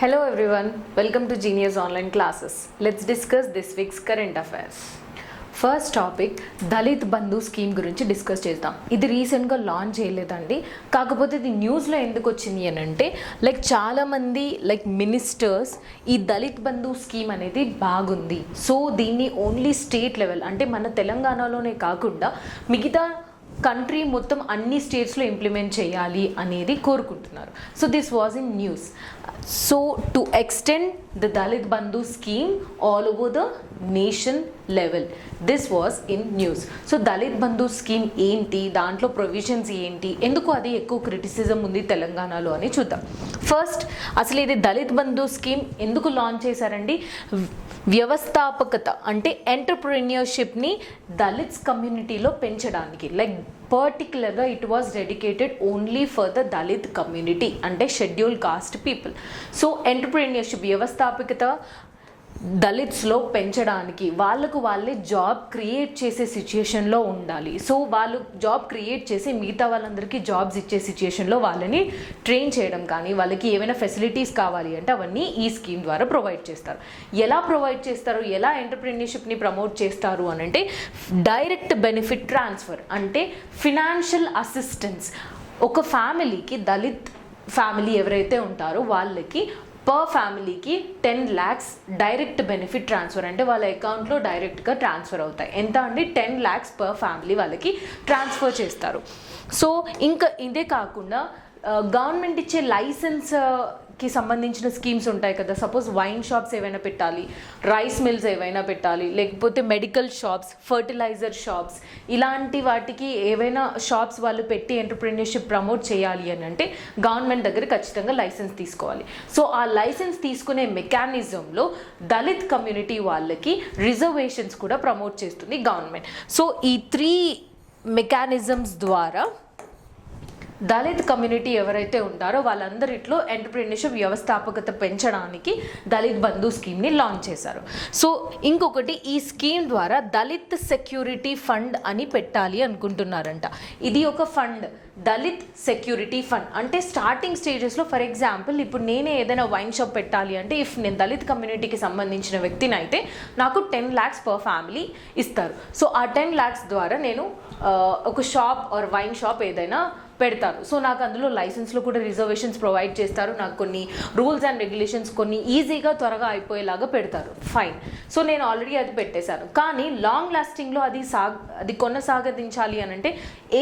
Hello everyone, welcome to Genius Online Classes. Let's discuss this week's current affairs. First topic Dalit Bandhu scheme గురించి discuss చేద్దాం. ఇది రీసెంట్గా launch చేయలేదండి, కాకపోతే ఇది న్యూస్లో ఎందుకు వచ్చింది అని అంటే చాలామంది మినిస్టర్స్ ఈ దళిత్ బంధు స్కీమ్ అనేది బాగుంది, సో దీన్ని ఓన్లీ స్టేట్ లెవెల్ అంటే మన తెలంగాణలోనే కాకుండా మిగతా కంట్రీ మొత్తం అన్ని స్టేట్స్లో ఇంప్లిమెంట్ చేయాలి అనేది కోరుకుంటున్నారు. So this was in news. So to extend the Dalit Bandhu scheme all over the nation level, this was in news. So Dalit Bandhu scheme ఏంటి, దాంట్లో ప్రొవిజన్స్ ఏంటి, ఎందుకు అది ఎక్కువ క్రిటిసిజం ఉంది తెలంగాణలో అని చూద్దాం. ఫస్ట్ అసలు ఇది దళిత్ బంధు స్కీమ్ ఎందుకు లాంచ్ చేశారండి? వ్యవస్థాపకత అంటే ఎంటర్ప్రెన్యూర్షిప్ని దళిత్స్ కమ్యూనిటీలో పెంచడానికి, పర్టికులర్గా it was dedicated only for the Dalit community అంటే schedule caste people. So entrepreneurship వ్యవస్థాపకత దళిత్స్లో పెంచడానికి వాళ్ళే జాబ్ క్రియేట్ చేసే సిచ్యుయేషన్లో ఉండాలి. సో వాళ్ళు జాబ్ క్రియేట్ చేసి మిగతా వాళ్ళందరికీ జాబ్స్ ఇచ్చే సిచ్యుయేషన్లో వాళ్ళని ట్రైన్ చేయడం కానీ, వాళ్ళకి ఏమైనా ఫెసిలిటీస్ కావాలి అంటే అవన్నీ ఈ స్కీమ్ ద్వారా ప్రొవైడ్ చేస్తారు. ఎలా ప్రొవైడ్ చేస్తారు, ఎలా ఎంటర్ప్రెన్యూర్షిప్ని ప్రమోట్ చేస్తారు అని అంటే డైరెక్ట్ బెనిఫిట్ ట్రాన్స్ఫర్ అంటే ఫినాన్షియల్ అసిస్టెన్స్. ఒక ఫ్యామిలీకి, దళిత్ ఫ్యామిలీ ఎవరైతే ఉంటారో వాళ్ళకి పర్ ఫ్యామిలీకి 10 lakhs డైరెక్ట్ బెనిఫిట్ ట్రాన్స్ఫర్ అంటే వాళ్ళ అకౌంట్లో డైరెక్ట్గా ట్రాన్స్ఫర్ అవుతాయి. ఎంత అండి? 10 lakhs పర్ ఫ్యామిలీ వాళ్ళకి ట్రాన్స్ఫర్ చేస్తారు. సో ఇంకా ఇదే కాకుండా గవర్నమెంట్ ఇచ్చే లైసెన్స్కి సంబంధించిన స్కీమ్స్ ఉంటాయి కదా. సపోజ్ వైన్ షాప్స్ ఏవైనా పెట్టాలి, రైస్ మిల్స్ ఏవైనా పెట్టాలి, లేకపోతే మెడికల్ షాప్స్, ఫర్టిలైజర్ షాప్స్, ఇలాంటి వాటికి ఏవైనా షాప్స్ వాళ్ళు పెట్టి ఎంటర్ప్రెన్యూర్షిప్ ప్రమోట్ చేయాలి అని అంటే గవర్నమెంట్ దగ్గర ఖచ్చితంగా లైసెన్స్ తీసుకోవాలి. సో ఆ లైసెన్స్ తీసుకునే మెకానిజంలో దళిత్ కమ్యూనిటీ వాళ్ళకి రిజర్వేషన్స్ కూడా ప్రమోట్ చేస్తుంది గవర్నమెంట్. సో ఈ 3 మెకానిజమ్స్ ద్వారా దళిత్ కమ్యూనిటీ ఎవరైతే ఉంటారో వాళ్ళందరిలో ఎంటర్ప్రెన్యూర్షిప్ వ్యవస్థాపకత పెంచడానికి దళిత్ బంధు స్కీమ్ని లాంచ్ చేశారు. సో ఇంకొకటి, ఈ స్కీమ్ ద్వారా దళిత్ సెక్యూరిటీ ఫండ్ అని పెట్టాలి అనుకుంటున్నారంట. ఇది ఒక ఫండ్, దళిత్ సెక్యూరిటీ ఫండ్ అంటే స్టార్టింగ్ స్టేజెస్లో, ఫర్ ఎగ్జాంపుల్ ఇప్పుడు నేనే ఏదైనా వైన్ షాప్ పెట్టాలి అంటే ఇఫ్ నేను దళిత్ కమ్యూనిటీకి సంబంధించిన వ్యక్తిని అయితే నాకు 10 lakhs పర్ ఫ్యామిలీ ఇస్తారు. సో ఆ 10 lakhs ద్వారా నేను ఒక షాప్ ఆర్ వైన్ షాప్ ఏదైనా పెడతారు. సో నాకు అందులో లైసెన్స్లో కూడా రిజర్వేషన్స్ ప్రొవైడ్ చేస్తారు, నాకు కొన్ని రూల్స్ అండ్ రెగ్యులేషన్స్ కొన్ని ఈజీగా త్వరగా అయిపోయేలాగా పెడతారు. ఫైన్. సో నేను ఆల్రెడీ అది పెట్టేశాను. కానీ లాంగ్ లాస్టింగ్లో అది కొనసాగించాలి అని అంటే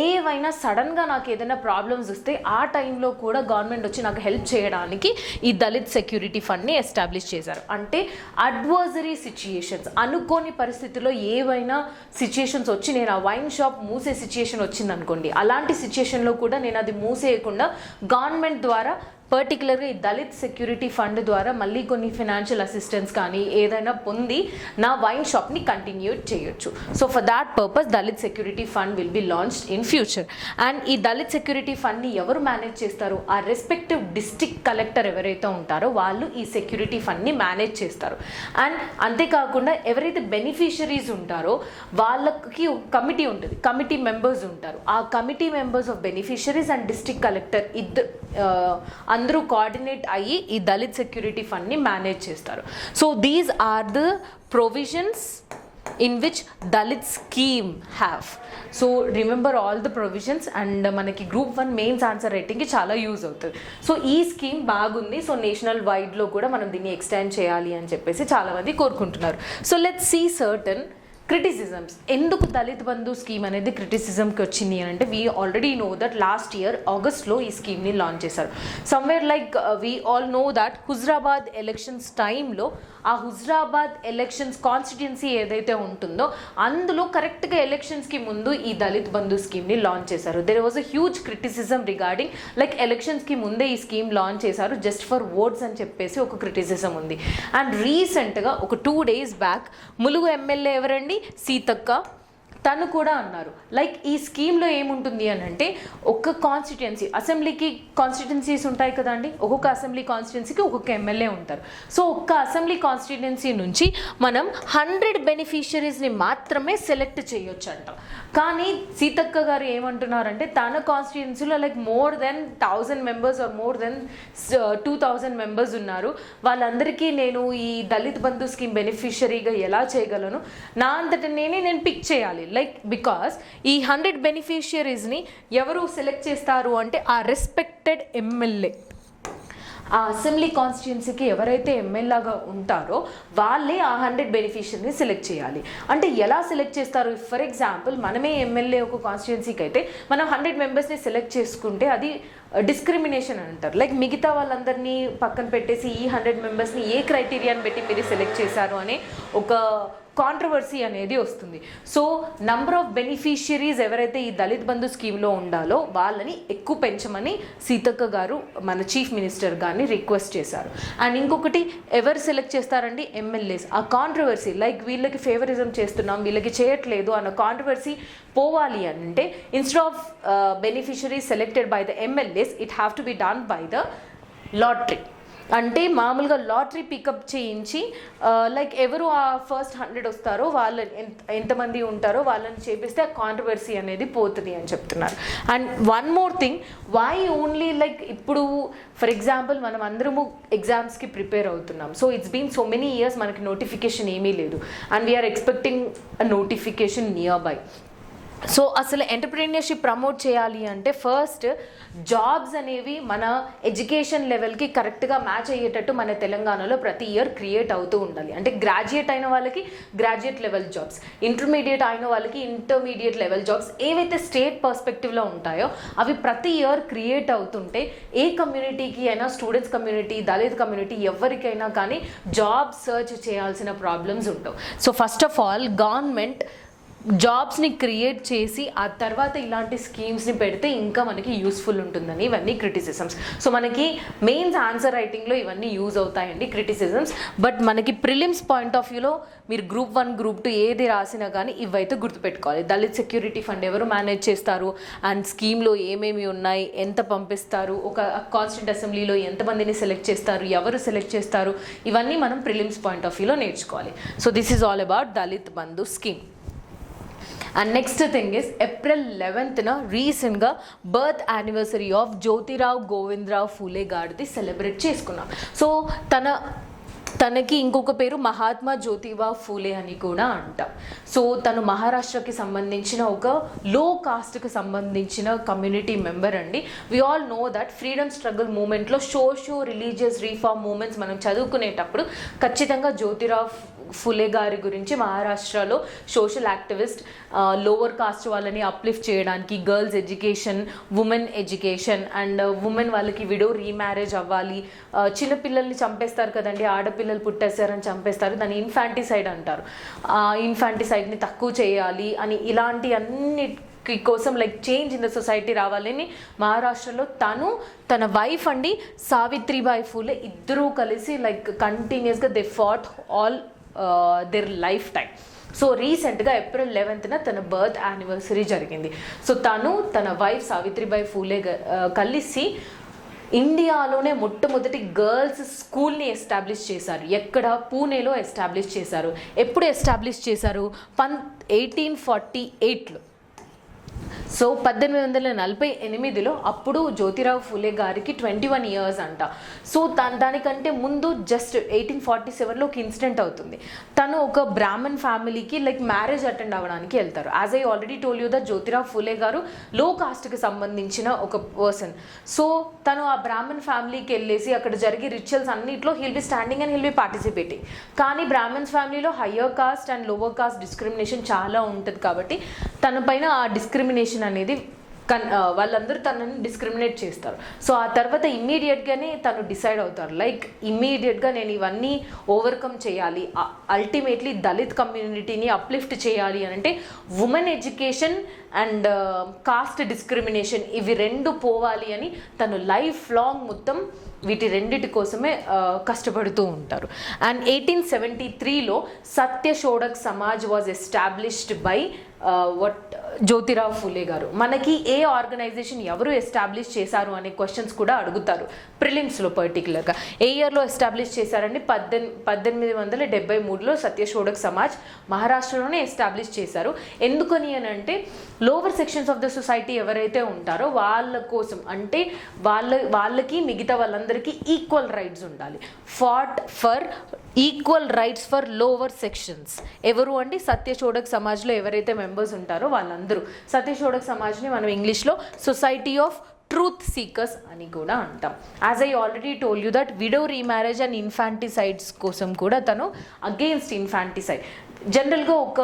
ఏవైనా సడన్గా నాకు ఏదైనా ప్రాబ్లమ్స్ వస్తే ఆ టైంలో కూడా గవర్నమెంట్ వచ్చి నాకు హెల్ప్ చేయడానికి ఈ దళిత్ సెక్యూరిటీ ఫండ్ని ఎస్టాబ్లిష్ చేశారు. అంటే అడ్వర్సరీ సిచ్యుయేషన్స్, అనుకోని పరిస్థితుల్లో ఏవైనా సిచ్యుయేషన్స్ వచ్చి నేను ఆ వైన్ షాప్ మూసే సిచ్యుయేషన్ వచ్చింది అనుకోండి, అలాంటి సిచ్యుయేషన్లో కూడా నేను అది మూసేయకుండా గవర్నమెంట్ ద్వారా పర్టికులర్గా ఈ దళిత్ సెక్యూరిటీ ఫండ్ ద్వారా మళ్ళీ కొన్ని ఫినాన్షియల్ అసిస్టెన్స్ కానీ ఏదైనా పొంది నా వైన్ షాప్ని కంటిన్యూ చేయొచ్చు. So for that purpose Dalit security fund will be launched in future. And ఈ దళిత్ సెక్యూరిటీ ఫండ్ని ఎవరు మేనేజ్ చేస్తారు? ఆ రెస్పెక్టివ్ డిస్ట్రిక్ట్ కలెక్టర్ ఎవరైతే ఉంటారో వాళ్ళు ఈ సెక్యూరిటీ ఫండ్ని మేనేజ్ చేస్తారు. అండ్ అంతేకాకుండా ఎవరైతే బెనిఫిషరీస్ ఉంటారో వాళ్ళకి కమిటీ ఉంటుంది, కమిటీ మెంబర్స్ ఉంటారు. ఆ committee members of beneficiaries and district collector అందరూ కోఆర్డినేట్ అయ్యి ఈ దళిత్ సెక్యూరిటీ ఫండ్ని మేనేజ్ చేస్తారు. So these are the provisions in which Dalit scheme have. So remember all the provisions and మనకి గ్రూప్ 1 మెయిన్స్ ఆన్సర్ రైటింగ్కి చాలా use అవుతుంది. సో ఈ scheme బాగుంది. సో నేషనల్ వైడ్లో కూడా మనం దీన్ని ఎక్స్టెండ్ చేయాలి అని చెప్పేసి చాలామంది కోరుకుంటున్నారు. So let's see certain criticisms. ఎందుకు దళిత్ బంధు స్కీమ్ అనేది క్రిటిసిజంకి వచ్చింది అని అంటే we already know that last year ఆగస్ట్లో ఈ స్కీమ్ని లాంచ్ చేశారు. Somewhere we all know that Huzurabad elections టైంలో ఆ హుజరాబాద్ ఎలక్షన్స్ కాన్స్టిట్యున్సీ ఏదైతే ఉంటుందో అందులో కరెక్ట్గా ఎలక్షన్స్కి ముందు ఈ దళిత్ బంధు స్కీమ్ని లాంచ్ చేశారు. There was a huge criticism regarding ఎలక్షన్స్కి ముందే ఈ స్కీమ్ లాంచ్ చేశారు జస్ట్ ఫర్ ఓట్స్ అని చెప్పేసి ఒక క్రిటిసిజం ఉంది. అండ్ రీసెంట్గా ఒక 2 days బ్యాక్ ములుగు ఎమ్మెల్యే ఎవరండి? సీతక్క తను కూడా అన్నారు లైక్ ఈ స్కీమ్లో ఏముంటుంది అని అంటే ఒక్క కాన్స్టిట్యుయెన్సీ అసెంబ్లీకి కాన్స్టిట్యుయెన్సీస్ ఉంటాయి కదండి, ఒక్కొక్క అసెంబ్లీ కాన్స్టిట్యుయెన్సీకి ఒక్కొక్క ఎమ్మెల్యే ఉంటారు. సో ఒక్క అసెంబ్లీ కాన్స్టిట్యుయెన్సీ నుంచి మనం 100 బెనిఫిషియరీస్ని మాత్రమే సెలెక్ట్ చేయొచ్చు అంట. కానీ సీతక్క గారు ఏమంటున్నారంటే తన కాన్స్టిట్యుయెన్సీలో like more than 1000 members are more than 2000 members ఉన్నారు. వాళ్ళందరికీ నేను ఈ దళిత్ బంధు స్కీమ్ బెనిఫిషరీగా ఎలా చేయగలను, నా అంతట నేను పిక్ చేయాలి. లైక్ బికాస్ ఈ 100 బెనిఫిషియరీస్ని ఎవరు సెలెక్ట్ చేస్తారు అంటే ఆ రెస్పెక్టెడ్ ఎమ్మెల్యే, ఆ అసెంబ్లీ కాన్స్టిట్యుయెన్సీకి ఎవరైతే ఎమ్మెల్యేగా ఉంటారో వాళ్ళే ఆ 100 బెనిఫిషియరీని సెలెక్ట్ చేయాలి. అంటే ఎలా సెలెక్ట్ చేస్తారు? ఫర్ ఎగ్జాంపుల్ మనమే ఎమ్మెల్యే ఒక కాన్స్టిట్యుయెన్సీకి అయితే మనం 100 మెంబర్స్ని సెలెక్ట్ చేసుకుంటే అది డిస్క్రిమినేషన్ అంటారు. లైక్ మిగతా వాళ్ళందరినీ పక్కన పెట్టేసి ఈ 100 మెంబర్స్ని ఏ క్రైటీరియాని పెట్టి మీరు సెలెక్ట్ చేశారు అనే ఒక కాంట్రవర్సీ అనేది వస్తుంది. సో నంబర్ ఆఫ్ బెనిఫిషియరీస్ ఎవరైతే ఈ దళిత్ బంధు స్కీమ్లో ఉండాలో వాళ్ళని ఎక్కువ పెంచమని సీతక్క గారు మన చీఫ్ మినిస్టర్ గారిని రిక్వెస్ట్ చేశారు. అండ్ ఇంకొకటి ఎవరు సెలెక్ట్ చేస్తారండి? ఎమ్మెల్యేస్. ఆ కాంట్రవర్సీ లైక్ వీళ్ళకి ఫేవరిజం చేస్తున్నాం వీళ్ళకి చేయట్లేదు అన్న కాంట్రవర్సీ పోవాలి అంటే instead of beneficiaries selected by the MLAs it have to be done by the lottery. అంటే మామూలుగా లాటరీ పికప్ చేయించి లైక్ ఎవరు ఆ ఫస్ట్ 100 వస్తారో వాళ్ళని ఎంతమంది ఉంటారో వాళ్ళని చేపిస్తే ఆ కాంట్రవర్సీ అనేది పోతుంది అని చెప్తున్నారు. And one more thing, why only like ఇప్పుడు ఫర్ ఎగ్జాంపుల్ మనం అందరము ఎగ్జామ్స్కి ప్రిపేర్ అవుతున్నాం. So it's been so many years మనకి నోటిఫికేషన్ ఏమీ లేదు and we are expecting a notification nearby. So అసలు ఎంటర్ప్రీనియర్షిప్ ప్రమోట్ చేయాలి అంటే ఫస్ట్ జాబ్స్ అనేవి మన ఎడ్యుకేషన్ లెవెల్కి కరెక్ట్గా మ్యాచ్ అయ్యేటట్టు మన తెలంగాణలో ప్రతి ఇయర్ క్రియేట్ అవుతూ ఉండాలి. అంటే గ్రాడ్యుయేట్ అయిన వాళ్ళకి గ్రాడ్యుయేట్ లెవెల్ జాబ్స్, ఇంటర్మీడియట్ అయిన వాళ్ళకి ఇంటర్మీడియట్ లెవెల్ జాబ్స్ ఏవైతే స్టేట్ పర్స్పెక్టివ్లో ఉంటాయో అవి ప్రతి ఇయర్ క్రియేట్ అవుతుంటే ఏ కమ్యూనిటీకి అయినా, స్టూడెంట్స్ కమ్యూనిటీ, దళిత్ కమ్యూనిటీ ఎవరికైనా కానీ జాబ్ సర్చ్ చేయాల్సిన ప్రాబ్లమ్స్ ఉండవు. So first of all government జాబ్స్ని క్రియేట్ చేసి ఆ తర్వాత ఇలాంటి స్కీమ్స్ని పెడితే ఇంకా మనకి యూస్ఫుల్ ఉంటుందని ఇవన్నీ క్రిటిసిజమ్స్. సో మనకి మెయిన్స్ ఆన్సర్ రైటింగ్లో ఇవన్నీ యూజ్ అవుతాయండి క్రిటిసిజమ్స్. బట్ మనకి ప్రిలిమ్స్ పాయింట్ ఆఫ్ వ్యూలో మీరు గ్రూప్ 1 గ్రూప్ 2 ఏది రాసినా కానీ ఇవైతే గుర్తుపెట్టుకోవాలి. దళిత్ సెక్యూరిటీ ఫండ్ ఎవరు మేనేజ్ చేస్తారు అండ్ స్కీమ్లో ఏమేమి ఉన్నాయి, ఎంత పంపిస్తారు, ఒక కాన్స్టిట్యూంట్ అసెంబ్లీలో ఎంతమందిని సెలెక్ట్ చేస్తారు, ఎవరు సెలెక్ట్ చేస్తారు, ఇవన్నీ మనం ప్రిలిమ్స్ పాయింట్ ఆఫ్ వ్యూలో నేర్చుకోవాలి. So this is all about Dalit Bandhu scheme. And next thing is April 11న రీసెంట్గా birth anniversary of Jyotirao Govindrao Phule గారిది సెలబ్రేట్ చేసుకున్నాం. సో తనకి ఇంకొక పేరు మహాత్మా జ్యోతిబా ఫూలే అని కూడా అంటాం. సో తను మహారాష్ట్రకి సంబంధించిన ఒక లో కాస్ట్కి సంబంధించిన కమ్యూనిటీ మెంబర్ అండి. We all know that freedom struggle మూమెంట్లో సోషో రిలీజియస్ రీఫార్మ్ మూమెంట్స్ మనం చదువుకునేటప్పుడు ఖచ్చితంగా జ్యోతిరావు ఫులే గారి గురించి మహారాష్ట్రలో సోషల్ యాక్టివిస్ట్, లోవర్ కాస్ట్ వాళ్ళని అప్లిఫ్ట్ చేయడానికి, girls education, women education and women వాళ్ళకి విడో రీమ్యారేజ్ అవ్వాలి, చిన్నపిల్లల్ని చంపేస్తారు కదండి, ఆడపిల్లలు పుట్టేశారని చంపేస్తారు, దాన్ని ఇన్ఫాంటిసైడ్ అంటారు, ఇన్ఫాంటిసైడ్ని తక్కువ చేయాలి అని ఇలాంటి అన్ని కోసం like change in the society రావాలని మహారాష్ట్రలో తన వైఫ్ అండి సావిత్రిబాయి ఫూలే ఇద్దరూ కలిసి లైక్ కంటిన్యూస్గా they fat all their life time. So రీసెంట్గా ఏప్రిల్ 11న తన బర్త్ యానివర్సరీ జరిగింది. సో తన వైఫ్ సావిత్రిబాయి ఫూలే కలిసి ఇండియాలోనే మొట్టమొదటి గర్ల్స్ స్కూల్ని ఎస్టాబ్లిష్ చేశారు. ఎక్కడ? పూణేలో ఎస్టాబ్లిష్ చేశారు. ఎప్పుడు ఎస్టాబ్లిష్ చేశారు? 1848లో. సో 1848లో అప్పుడు జ్యోతిరావు ఫూలే గారికి 21 ఇయర్స్ అంట. సో దానికంటే ముందు జస్ట్ 1847లో ఒక ఇన్సిడెంట్ అవుతుంది. తను ఒక బ్రాహ్మణ్ ఫ్యామిలీకి లైక్ మ్యారేజ్ అటెండ్ అవ్వడానికి వెళ్తారు. As I already told you the Jyotirao Phule గారు లో కాస్ట్కి సంబంధించిన ఒక పర్సన్. సో తను ఆ బ్రాహ్మణ్ ఫ్యామిలీకి వెళ్ళేసి అక్కడ జరిగే రిచువల్స్ అన్నింటిలో he'll be standing and he'll be participating. కానీ బ్రాహ్మణ్స్ ఫ్యామిలీలో higher cost and lower caste discrimination చాలా ఉంటుంది కాబట్టి తన పైన ఆ డిస్క్రిమినేషన్ అనేది వాళ్ళందరూ తనని డిస్క్రిమినేట్ చేస్తారు. సో ఆ తర్వాత ఇమ్మీడియట్గానే తను డిసైడ్ అవుతారు లైక్ ఇమ్మీడియట్గా నేను ఇవన్నీ ఓవర్కమ్ చేయాలి, అల్టిమేట్లీ దళిత్ కమ్యూనిటీని అప్లిఫ్ట్ చేయాలి అని అంటే women education and cost discrimination ఇవి రెండు పోవాలి అని తను లైఫ్ లాంగ్ మొత్తం వీటి రెండిటి కోసమే కష్టపడుతూ ఉంటారు. అండ్ 1873లో Satyashodhak Samaj was established by Jyotirao Phule garu. మనకి ఏ ఆర్గనైజేషన్ ఎవరు ఎస్టాబ్లిష్ చేశారు అనే క్వశ్చన్స్ కూడా అడుగుతారు ప్రిలిమ్స్లో. పర్టికులర్గా ఏ ఇయర్లో ఎస్టాబ్లిష్ చేశారండి? 1873లో సత్యశోడక్ సమాజ్ మహారాష్ట్రలోనే ఎస్టాబ్లిష్ చేశారు. ఎందుకని అని అంటే lower sections of the society ఎవరైతే ఉంటారో వాళ్ళ కోసం, అంటే వాళ్ళకి మిగతా వాళ్ళందరికీ ఈక్వల్ రైట్స్ ఉండాలి. Fought for equal rights for lower sections. ఎవరు అంటే సత్యశోడక్ సమాజ్లో ఎవరైతే మెంబర్స్ ఉంటారో వాళ్ళందరూ. సత్యశోడక్ సమాజ్ని మనం ఇంగ్లీష్లో సొసైటీ ఆఫ్ ట్రూత్ సీకర్స్ అని కూడా అంటాం. As I already told you that widow remarriage and infanticides కోసం కూడా తను అగెయిన్స్ట్ ఇన్ఫాంటిసైడ్. జనరల్గా ఒక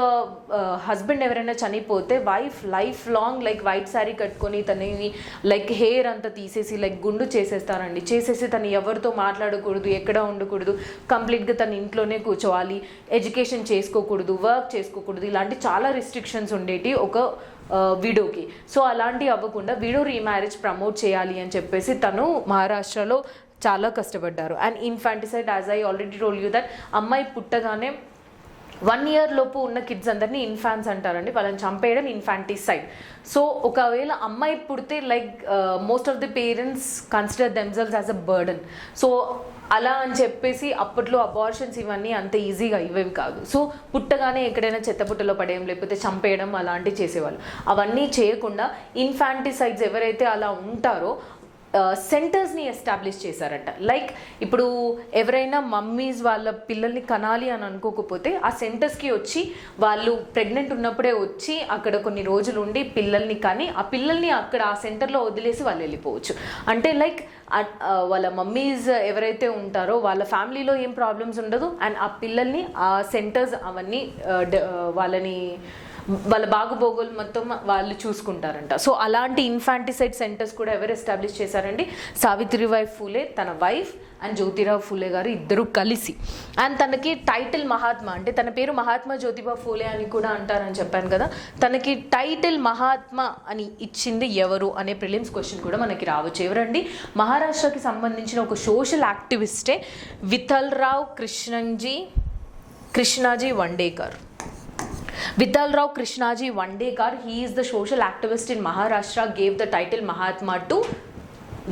హస్బెండ్ ఎవరైనా చనిపోతే wife life long like white sari కట్టుకొని తనని లైక్ హెయిర్ అంతా తీసేసి లైక్ గుండు చేసేస్తారండి. చేసేసి తను ఎవరితో మాట్లాడకూడదు, ఎక్కడ ఉండకూడదు, కంప్లీట్గా తన ఇంట్లోనే కూర్చోవాలి, ఎడ్యుకేషన్ చేసుకోకూడదు, వర్క్ చేసుకోకూడదు, ఇలాంటి చాలా రిస్ట్రిక్షన్స్ ఉండేటి ఒక విడోకి. సో అలాంటివి అవ్వకుండా విడో రీమ్యారేజ్ ప్రమోట్ చేయాలి అని చెప్పేసి తను మహారాష్ట్రలో చాలా కష్టపడ్డారు. And infanticide, as I already told you that, అమ్మాయి పుట్టగానే 1 year లోపు ఉన్న కిడ్స్ అందరినీ ఇన్ఫాన్స్ అంటారండి. వాళ్ళని చంపేయడం ఇన్ఫాంటిసైడ్. సో ఒకవేళ అమ్మాయి పుడితే like most of the parents consider themselves as a burden. So అలా అని చెప్పేసి అప్పట్లో అబార్షన్స్ ఇవన్నీ అంత ఈజీగా ఇవేవి కాదు. సో పుట్టగానే ఎక్కడైనా చెత్తపుట్టలో పడేయడం లేకపోతే చంపేయడం అలాంటివి చేసేవాళ్ళు. అవన్నీ చేయకుండా ఇన్ఫాంటిసైడ్స్ ఎవరైతే అలా ఉంటారో సెంటర్స్ని ఎస్టాబ్లిష్ చేశారంట. లైక్ ఇప్పుడు ఎవరైనా మమ్మీస్ వాళ్ళ పిల్లల్ని కనాలి అని అనుకోకపోతే ఆ సెంటర్స్కి వచ్చి వాళ్ళు ప్రెగ్నెంట్ ఉన్నప్పుడే వచ్చి అక్కడ కొన్ని రోజులు ఉండి పిల్లల్ని కానీ ఆ పిల్లల్ని అక్కడ ఆ సెంటర్లో వదిలేసి వాళ్ళు వెళ్ళిపోవచ్చు. అంటే లైక్ వాళ్ళ మమ్మీస్ ఎవరైతే ఉంటారో వాళ్ళ ఫ్యామిలీలో ఏం ప్రాబ్లమ్స్ ఉండదు. అండ్ ఆ పిల్లల్ని ఆ సెంటర్స్ అవన్నీ వాళ్ళ బాగుబోగులు మొత్తం వాళ్ళు చూసుకుంటారంట. సో అలాంటి ఇన్ఫాంటిసైడ్ సెంటర్స్ కూడా ఎవరు ఎస్టాబ్లిష్ చేశారండి? సావిత్రిబాయి ఫూలే, తన వైఫ్ అండ్ జ్యోతిరావు ఫూలే గారు ఇద్దరు కలిసి. అండ్ తనకి టైటిల్ మహాత్మా, అంటే తన పేరు మహాత్మా జ్యోతిబా ఫూలే అని కూడా అంటారని చెప్పాను కదా. తనకి టైటిల్ మహాత్మా అని ఇచ్చింది ఎవరు అనే ప్రిలిమ్స్ క్వశ్చన్ కూడా మనకి రావచ్చు. ఎవరండి? మహారాష్ట్రకి సంబంధించిన ఒక సోషల్ యాక్టివిస్టే Vithalrao Krishnaji Vandekar. Vithalrao Krishnaji Vandekar, he is the social activist in Maharashtra, gave the title Mahatma to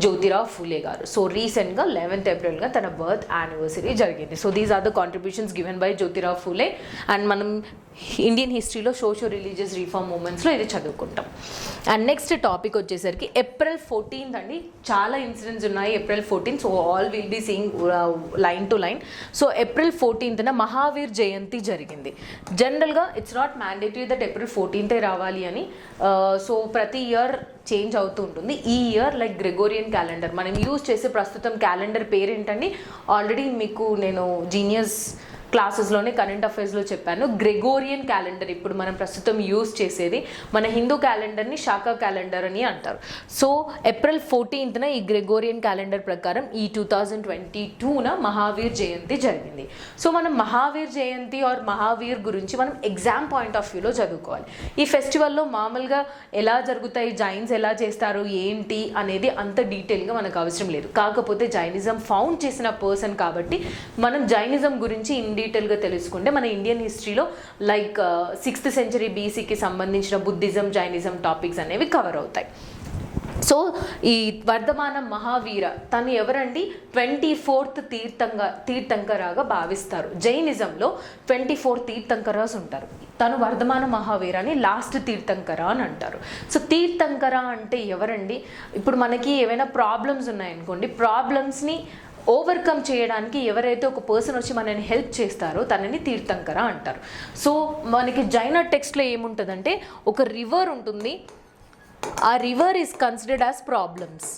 Jyotirao Phule garu. So రీసెంట్గా 11th April తన బర్త్ యానివర్సరీ జరిగింది. So these are the contributions given by Jyotirao Phule. And మనం ఇండియన్ హిస్టరీలో సోషో రిలీజియస్ రీఫార్మ్ మూమెంట్స్లో ఇది చదువుకుంటాం. And next topic వచ్చేసరికి April 14th అండి. చాలా ఇన్సిడెంట్స్ ఉన్నాయి April 14th. So all will be seeing line to line. So April 14th Mahavir Jayanti జరిగింది. జనరల్గా it's not mandatory that April 14th రావాలి అని. సో ప్రతి ఇయర్ చేంజ్ అవుతూ ఉంటుంది. ఈ ఇయర్ లైక్ గ్రెగోరియన్ క్యాలెండర్ మనం యూజ్ చేసే ప్రస్తుతం క్యాలెండర్ పేరేంటండి? ఆల్రెడీ మీకు నేను జీనియస్ క్లాసెస్లోనే కరెంట్ అఫైర్స్లో చెప్పాను. గ్రెగోరియన్ క్యాలెండర్ ఇప్పుడు మనం ప్రస్తుతం యూజ్ చేసేది. మన హిందూ క్యాలెండర్ని శాఖ క్యాలెండర్ అని అంటారు. సో April 14th ఈ గ్రెగోరియన్ క్యాలెండర్ ప్రకారం ఈ 2022 మహావీర్ జయంతి జరిగింది. సో మనం మహావీర్ జయంతి ఆర్ మహావీర్ గురించి మనం ఎగ్జామ్ పాయింట్ ఆఫ్ వ్యూలో చదువుకోవాలి. ఈ ఫెస్టివల్లో మామూలుగా ఎలా జరుగుతాయి, జైన్స్ ఎలా చేస్తారు ఏంటి అనేది అంత డీటెయిల్గా మనకు అవసరం లేదు. కాకపోతే జైనిజం ఫౌండ్ చేసిన పర్సన్ కాబట్టి మనం జైనిజం గురించి డీటెయిల్గా తెలుసుకుంటే మన ఇండియన్ హిస్టరీలో లైక్ 6th century BCకి సంబంధించిన బుద్ధిజం, జైనిజం టాపిక్స్ అనేవి కవర్ అవుతాయి. సో ఈ వర్ధమాన మహావీర తను ఎవరండి? 24th తీర్థంకరాగా భావిస్తారు. జైనిజంలో 24 తీర్థంకరాస్ ఉంటారు. తను వర్ధమాన మహావీర అని లాస్ట్ తీర్థంకర అని అంటారు. సో తీర్థంకర అంటే ఎవరండి? ఇప్పుడు మనకి ఏవైనా ప్రాబ్లమ్స్ ఉన్నాయనుకోండి, ప్రాబ్లమ్స్ని ఓవర్కమ్ చేయడానికి ఎవరైతే ఒక పర్సన్ వచ్చి మనని హెల్ప్ చేస్తారో తనని తీర్థంకర అంటారు. సో మనకి జైన టెక్స్ట్లో ఏముంటుందంటే ఒక రివర్ ఉంటుంది. ఆ river is considered as problems.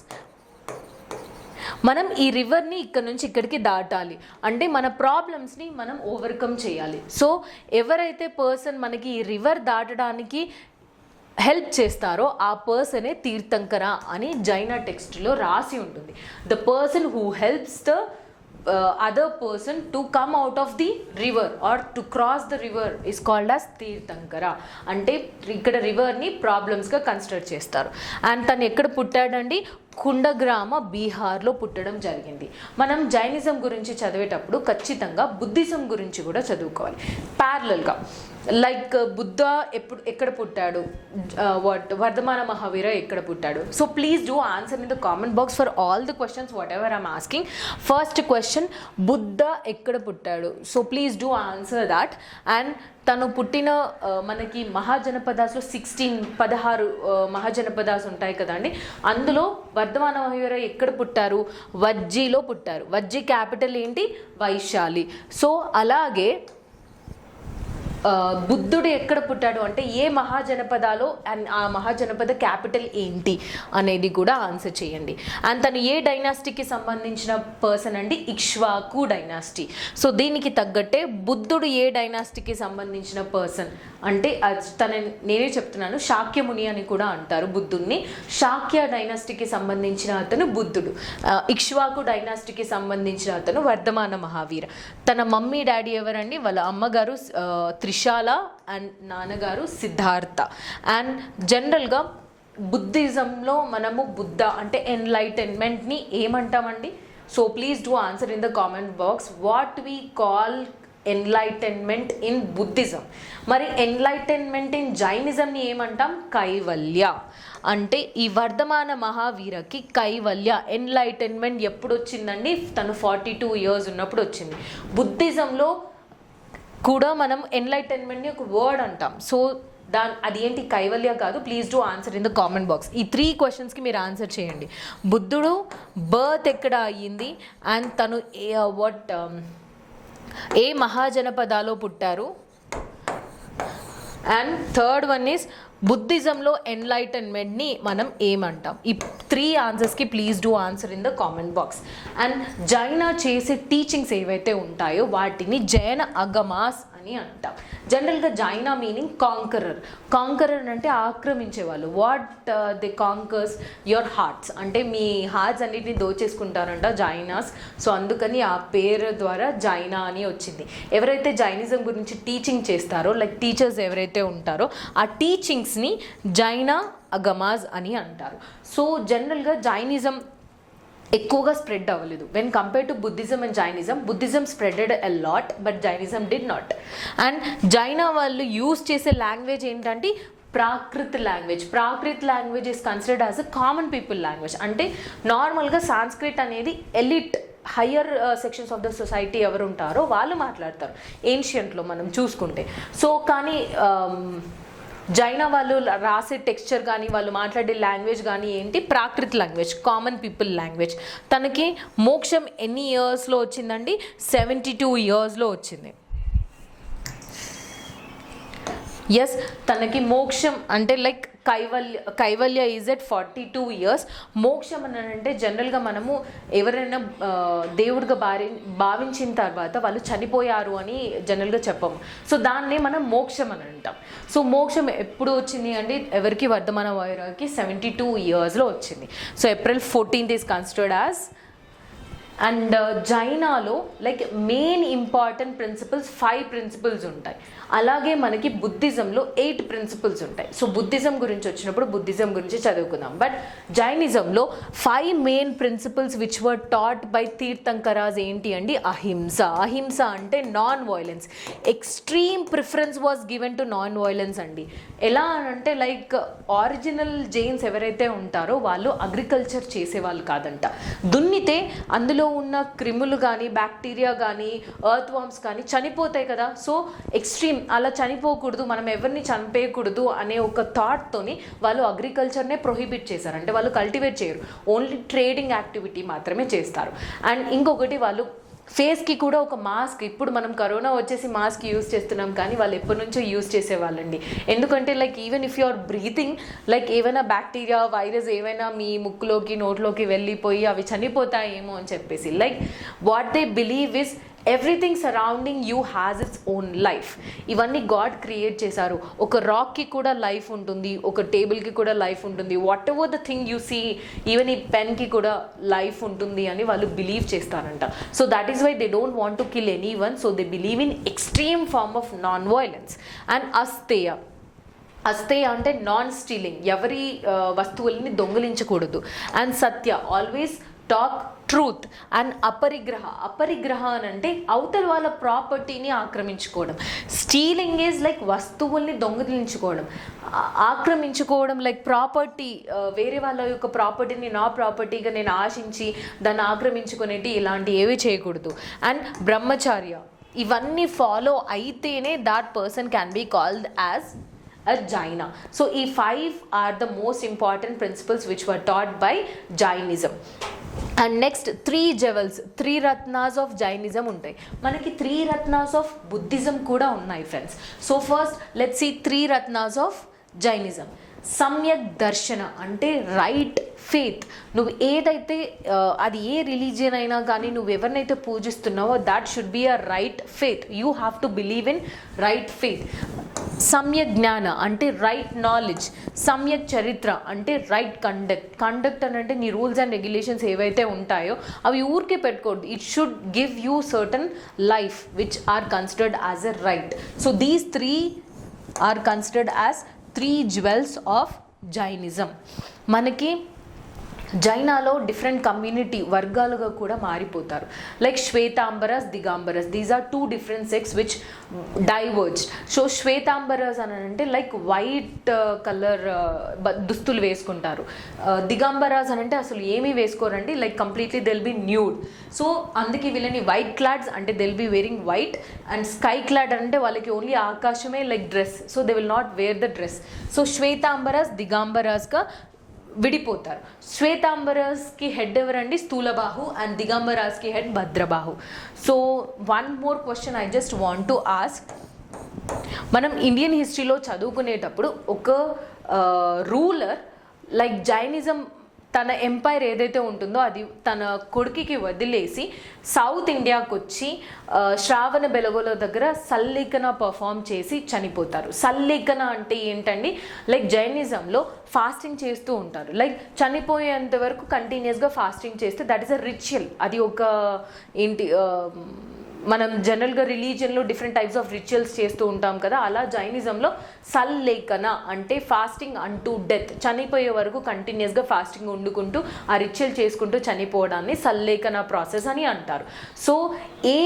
మనం ఈ రివర్ని ఇక్కడ నుంచి ఇక్కడికి దాటాలి అంటే మన ప్రాబ్లమ్స్ని మనం ఓవర్కమ్ చేయాలి. సో ఎవరైతే పర్సన్ మనకి ఈ రివర్ దాటడానికి హెల్ప్ చేస్తారో ఆ పర్సనే తీర్థంకర అని జైన టెక్స్ట్లో రాసి ఉంటుంది. The person who helps the other person to come out of the river or to cross the river is called as Tirthankara. అంటే ఇక్కడ రివర్ని ప్రాబ్లమ్స్గా కన్సిడర్ చేస్తారు. అండ్ తను ఎక్కడ పుట్టాడండి? కుండగ్రామ, బీహార్లో పుట్టడం జరిగింది. మనం జైనిజం గురించి చదివేటప్పుడు ఖచ్చితంగా బుద్ధిజం గురించి కూడా చదువుకోవాలి ప్యారలల్గా. లైక్ బుద్ధ ఎక్కడ పుట్టాడు, వర్ధమాన మహావీర ఎక్కడ పుట్టాడు. So please do answer in the comment box for all the questions what ever I'm asking. First question, Buddha ఎక్కడ పుట్టాడు? So please do answer that. And తను పుట్టిన మనకి మహాజనపదాస్లో 16 మహాజనపదాస్ ఉంటాయి కదండి. అందులో వర్ధమాన మహావీర ఎక్కడ పుట్టారు? వజ్జీలో పుట్టారు. వజ్జీ క్యాపిటల్ ఏంటి? వైశాలి. సో అలాగే బుద్ధుడు ఎక్కడ పుట్టాడు అంటే ఏ మహాజనపదాలో, అండ్ ఆ మహాజనపద క్యాపిటల్ ఏంటి అనేది కూడా ఆన్సర్ చేయండి. అండ్ తను ఏ డైనాసిటీకి సంబంధించిన పర్సన్ అండి? ఇక్ష్వాకు డైనాసిటీ. సో దీనికి తగ్గట్టే బుద్ధుడు ఏ డైనాసిటీకి సంబంధించిన పర్సన్ అంటే నేనే చెప్తున్నాను, శాక్యముని అని కూడా అంటారు బుద్ధుడిని. శాక్య డైనాసిటీకి సంబంధించిన అతను బుద్ధుడు. ఇక్ష్వాకు డైనాసిటీకి సంబంధించిన అతను వర్ధమాన మహావీర. తన మమ్మీ డాడీ ఎవరండి? వాళ్ళ అమ్మగారు త్రిశాల అండ్ నాన్నగారు సిద్ధార్థ. అండ్ జనరల్గా బుద్ధిజంలో మనము బుద్ధ అంటే ఎన్లైటన్మెంట్ని ఏమంటామండి? So please do answer in the comment box what we call enlightenment in Buddhism. మరి ఎన్లైటన్మెంట్ ఇన్ జైనిజంని ఏమంటాం? కైవల్య. అంటే ఈ వర్ధమాన మహావీరకి కైవల్య, ఎన్లైటన్మెంట్ ఎప్పుడు వచ్చిందండి? తను 42 years ఉన్నప్పుడు వచ్చింది. బుద్ధిజంలో కూడా మనం ఎన్లైటన్మెంట్ని ఒక వర్డ్ అంటాం. సో అది ఏంటి? కైవల్య కాదు. Please do answer in the comment box. ఈ 3 questions మీరు ఆన్సర్ చేయండి. బుద్ధుడు బర్త్ ఎక్కడ అయ్యింది, అండ్ తను ఏ మహాజనపదాలో పుట్టారు, అండ్ థర్డ్ వన్ ఈస్ బుద్ధిజంలో ఎన్లైటన్మెంట్ని మనం ఏమంటాం. ఈ 3 answersకి please do answer in the comment box. And Jaina చేసే టీచింగ్స్ ఏవైతే ఉంటాయో వాటిని జైన అగమాస్ అని అంటాం. జనరల్గా జైనా మీనింగ్ కాంకరర్. కాంకరర్ అంటే ఆక్రమించేవాళ్ళు. What the conquers your hearts, అంటే మీ హార్ట్స్ అన్నిటిని దోచేసుకుంటారంట జైనాస్. సో అందుకని ఆ పేరు ద్వారా జైనా అని వచ్చింది. ఎవరైతే జైనిజం గురించి టీచింగ్ చేస్తారో, లైక్ టీచర్స్ ఎవరైతే ఉంటారో, ఆ టీచింగ్స్ని జైనా అగమాజ్ అని అంటారు. సో జనరల్గా జైనిజం ఎక్కువగా స్ప్రెడ్ అవ్వలేదు. When compare to Buddhism and Jainism, Buddhism spreaded a lot but Jainism did not. And Jaina వాళ్ళు యూజ్ చేసే లాంగ్వేజ్ ఏంటంటే Prakrit language. Prakrit language is considered as a common people language. అంటే నార్మల్గా సాంస్క్రిట్ అనేది elite higher sections of the society ఎవరు ఉంటారో వాళ్ళు మాట్లాడతారు ఏన్షియంట్లో మనం చూసుకుంటే. సో కానీ జైనా వాళ్ళు రాసే టెక్స్చర్ కానీ వాళ్ళు మాట్లాడే లాంగ్వేజ్ కానీ ఏంటి? Prakrit language, common people language. తనకి మోక్షం ఎన్ని ఇయర్స్లో వచ్చిందండి? 72 yearsలో వచ్చింది. ఎస్, తనకి మోక్షం అంటే like Kaivalya is at 42 years. మోక్షం అని అంటే జనరల్గా మనము ఎవరైనా దేవుడిగా భావించిన తర్వాత వాళ్ళు చనిపోయారు అని జనరల్గా చెప్పము. సో దాన్నే మనం మోక్షం అని అంటాం. సో మోక్షం ఎప్పుడు వచ్చింది అంటే ఎవరికి? వర్ధమాన మహావీరకి 72 yearsలో వచ్చింది. So April 14th is considered as. And జైనాలో like main important principles 5 principles ఉంటాయి. అలాగే మనకి బుద్ధిజంలో 8 principles ఉంటాయి. సో బుద్ధిజం గురించి వచ్చినప్పుడు బుద్ధిజం గురించి చదువుకుందాం. బట్ జైనిజంలో 5 main principles which were taught by tirthankaras ఏంటి అండి? అహింస. అహింస అంటే non violence. Extreme preference was given to non violence అండి. ఎలా అంటే లైక్ ఆరిజినల్ జైన్స్ ఎవరైతే ఉంటారో వాళ్ళు అగ్రికల్చర్ చేసేవాళ్ళు కాదంట. దున్నితే అందులో ఉన్న క్రిములు కానీ బ్యాక్టీరియా కానీ ఎర్త్ వామ్స్ కానీ చనిపోతాయి కదా. సో ఎక్స్ట్రీమ్ అలా చనిపోకూడదు, మనం ఎవరిని చంపేయకూడదు అనే ఒక థాట్తోని వాళ్ళు అగ్రికల్చర్నే ప్రొహిబిట్ చేశారు. అంటే వాళ్ళు కల్టివేట్ చేయరు, ఓన్లీ ట్రేడింగ్ యాక్టివిటీ మాత్రమే చేస్తారు. అండ్ ఇంకొకటి వాళ్ళు ఫేస్కి కూడా ఒక మాస్క్, ఇప్పుడు మనం కరోనా వచ్చేసి మాస్క్ యూజ్ చేస్తున్నాం కానీ వాళ్ళు ఎప్పటి నుంచో యూజ్ చేసేవాళ్ళండి. ఎందుకంటే like even if you are breathing like ఏమైనా బ్యాక్టీరియా వైరస్ ఏమైనా మీ ముక్కులోకి నోట్లోకి వెళ్ళిపోయి అవి చనిపోతాయేమో అని చెప్పేసి like what they believe is everything surrounding you has its own life. ఇవన్నీ గాడ్ క్రియేట్ చేశారు. ఒక రాక్కి కూడా లైఫ్ ఉంటుంది, ఒక టేబుల్కి కూడా లైఫ్ ఉంటుంది, whatever the thing you see, even ఈ పెన్కి కూడా లైఫ్ ఉంటుంది అని వాళ్ళు బిలీవ్ చేస్తారంట. So that is why they don't want to kill any one. So they believe in extreme form of non violence. And asteya అంటే non stealing, ఎవరి వస్తువుల్ని దొంగిలించకూడదు. And satya, always talk truth. And aparigraha అని అంటే అవతల వాళ్ళ ప్రాపర్టీని ఆక్రమించుకోవడం. స్టీలింగ్ ఈజ్ లైక్ వస్తువుల్ని దొంగిలించుకోవడం, ఆక్రమించుకోవడం, లైక్ ప్రాపర్టీ, వేరే వాళ్ళ యొక్క ప్రాపర్టీని నా ప్రాపర్టీగా నేను ఆశించి దాన్ని ఆక్రమించుకునేటి ఇలాంటి ఏవి చేయకూడదు. అండ్ బ్రహ్మచార్య, ఇవన్నీ ఫాలో అయితేనే that person can be called as a Jaina. So ఈ 5 are the most important principles which were taught by Jainism. And next 3 jewels, 3 రత్నాస్ ఆఫ్ జైనిజం ఉంటాయి. మనకి 3 రత్నాస్ ఆఫ్ బుద్ధిజం కూడా ఉన్నాయి friends. So first let's see 3 రత్నాస్ of Jainism. సమ్యక్ దర్శన అంటే రైట్ ఫేత్. నువ్వు ఏదైతే అది ఏ రిలీజియన్ అయినా కానీ నువ్వు ఎవరినైతే పూజిస్తున్నావో that should be a right faith. You have to believe in right faith. Samyak jnana అంటే రైట్ నాలెడ్జ్. సమ్యక్ చరిత్ర అంటే రైట్ కండక్ట్ అని అంటే నీ రూల్స్ అండ్ రెగ్యులేషన్స్ ఏవైతే ఉంటాయో అవి ఊరికే పెట్టుకోవద్దు. It should give you certain life which are considered as a right. So these 3 are considered as 3 jewels of Jainism. మనకి జైనాలో డిఫరెంట్ కమ్యూనిటీ వర్గాలుగా కూడా మారిపోతారు. Like Svetambaras, Digambaras, these are 2 different sects which diverged. So Svetambaras అని అంటే లైక్ వైట్ కలర్ దుస్తులు వేసుకుంటారు. దిగాంబరాస్ అని అంటే అసలు ఏమీ వేసుకోరండి, like completely they'll be nude. So అందుకే వీళ్ళని వైట్ క్లాడ్స్ అంటే they'll be wearing white. And sky clad అంటే వాళ్ళకి ఓన్లీ ఆకాశమే like dress, so they will not wear the dress. So Svetambaras దిగాంబరాస్గా విడిపోతారు. శ్వేతాంబరస్కి హెడ్ ఎవరండి? స్థూలబాహు. అండ్ దిగంబరాస్కి head Bhadrabahu. So 1 more question I just want to ask. మనం ఇండియన్ హిస్టరీలో చదువుకునేటప్పుడు ఒక రూలర్ లైక్ జైనిజం తన ఎంపైర్ ఏదైతే ఉంటుందో అది తన కొడుకుకి వదిలేసి సౌత్ ఇండియాకి వచ్చి శ్రావణ బెలగోల దగ్గర సల్లేఖన పర్ఫామ్ చేసి చనిపోతారు. సల్లేఖన అంటే ఏంటండి? లైక్ జైనిజంలో ఫాస్టింగ్ చేస్తూ ఉంటారు. లైక్ చనిపోయేంత వరకు కంటిన్యూస్గా ఫాస్టింగ్ చేస్తే దట్ ఈస్ అ రిచువల్. అది ఒక ఏంటి, మనం జనరల్గా రిలీజియన్లో డిఫరెంట్ టైప్స్ ఆఫ్ రిచువల్స్ చేస్తూ ఉంటాం కదా, అలా జైనిజంలో సల్లేఖన అంటే ఫాస్టింగ్ అంటూ డెత్, చనిపోయే వరకు కంటిన్యూస్గా ఫాస్టింగ్ వండుకుంటూ ఆ రిచువల్ చేసుకుంటూ చనిపోవడాన్ని సల్లేఖన ప్రాసెస్ అని అంటారు. సో ఏ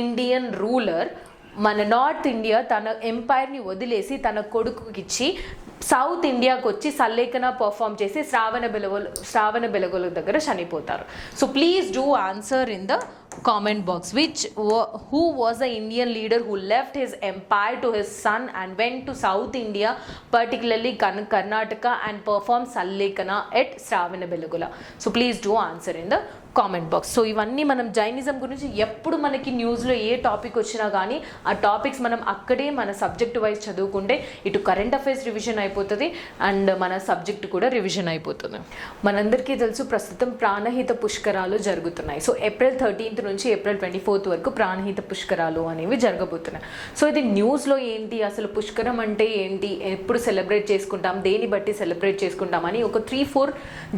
ఇండియన్ రూలర్ మన నార్త్ ఇండియా తన ఎంపైర్ని వదిలేసి తన కొడుకుకిచ్చి సౌత్ ఇండియాకి వచ్చి సల్లేఖన పర్ఫామ్ చేసి శ్రావణ బెలగోల దగ్గర చనిపోతారు. So please do answer in the comment box who was the Indian leader who left his empire to his son and went to South India, particularly Karnataka, and performed Sallekana at Shravana Belagula. So please do answer in the comment box. So ఇవన్నీ మనం Jainism గురించి ఎప్పుడు మనకి న్యూస్లో ఏ topic వచ్చినా కానీ ఆ topics మనం అక్కడే మన సబ్జెక్ట్ వైజ్ చదువుకుంటే ఇటు కరెంట్ అఫైర్స్ రివిజన్ అయిపోతుంది అండ్ మన సబ్జెక్ట్ కూడా రివిజన్ అయిపోతుంది. మనందరికీ తెలుసు ప్రస్తుతం ప్రాణహిత పుష్కరాలు జరుగుతున్నాయి. సో ఏప్రిల్ 13th నుంచి ఏప్రిల్ 24th వరకు ప్రాణహిత పుష్కరాలు అనేవి జరగబోతున్నాయి. సో ఇది న్యూస్లో ఏంటి, అసలు పుష్కరం అంటే ఏంటి, ఎప్పుడు సెలబ్రేట్ చేసుకుంటాం, దేని బట్టి సెలబ్రేట్ చేసుకుంటాం అని ఒక 3-4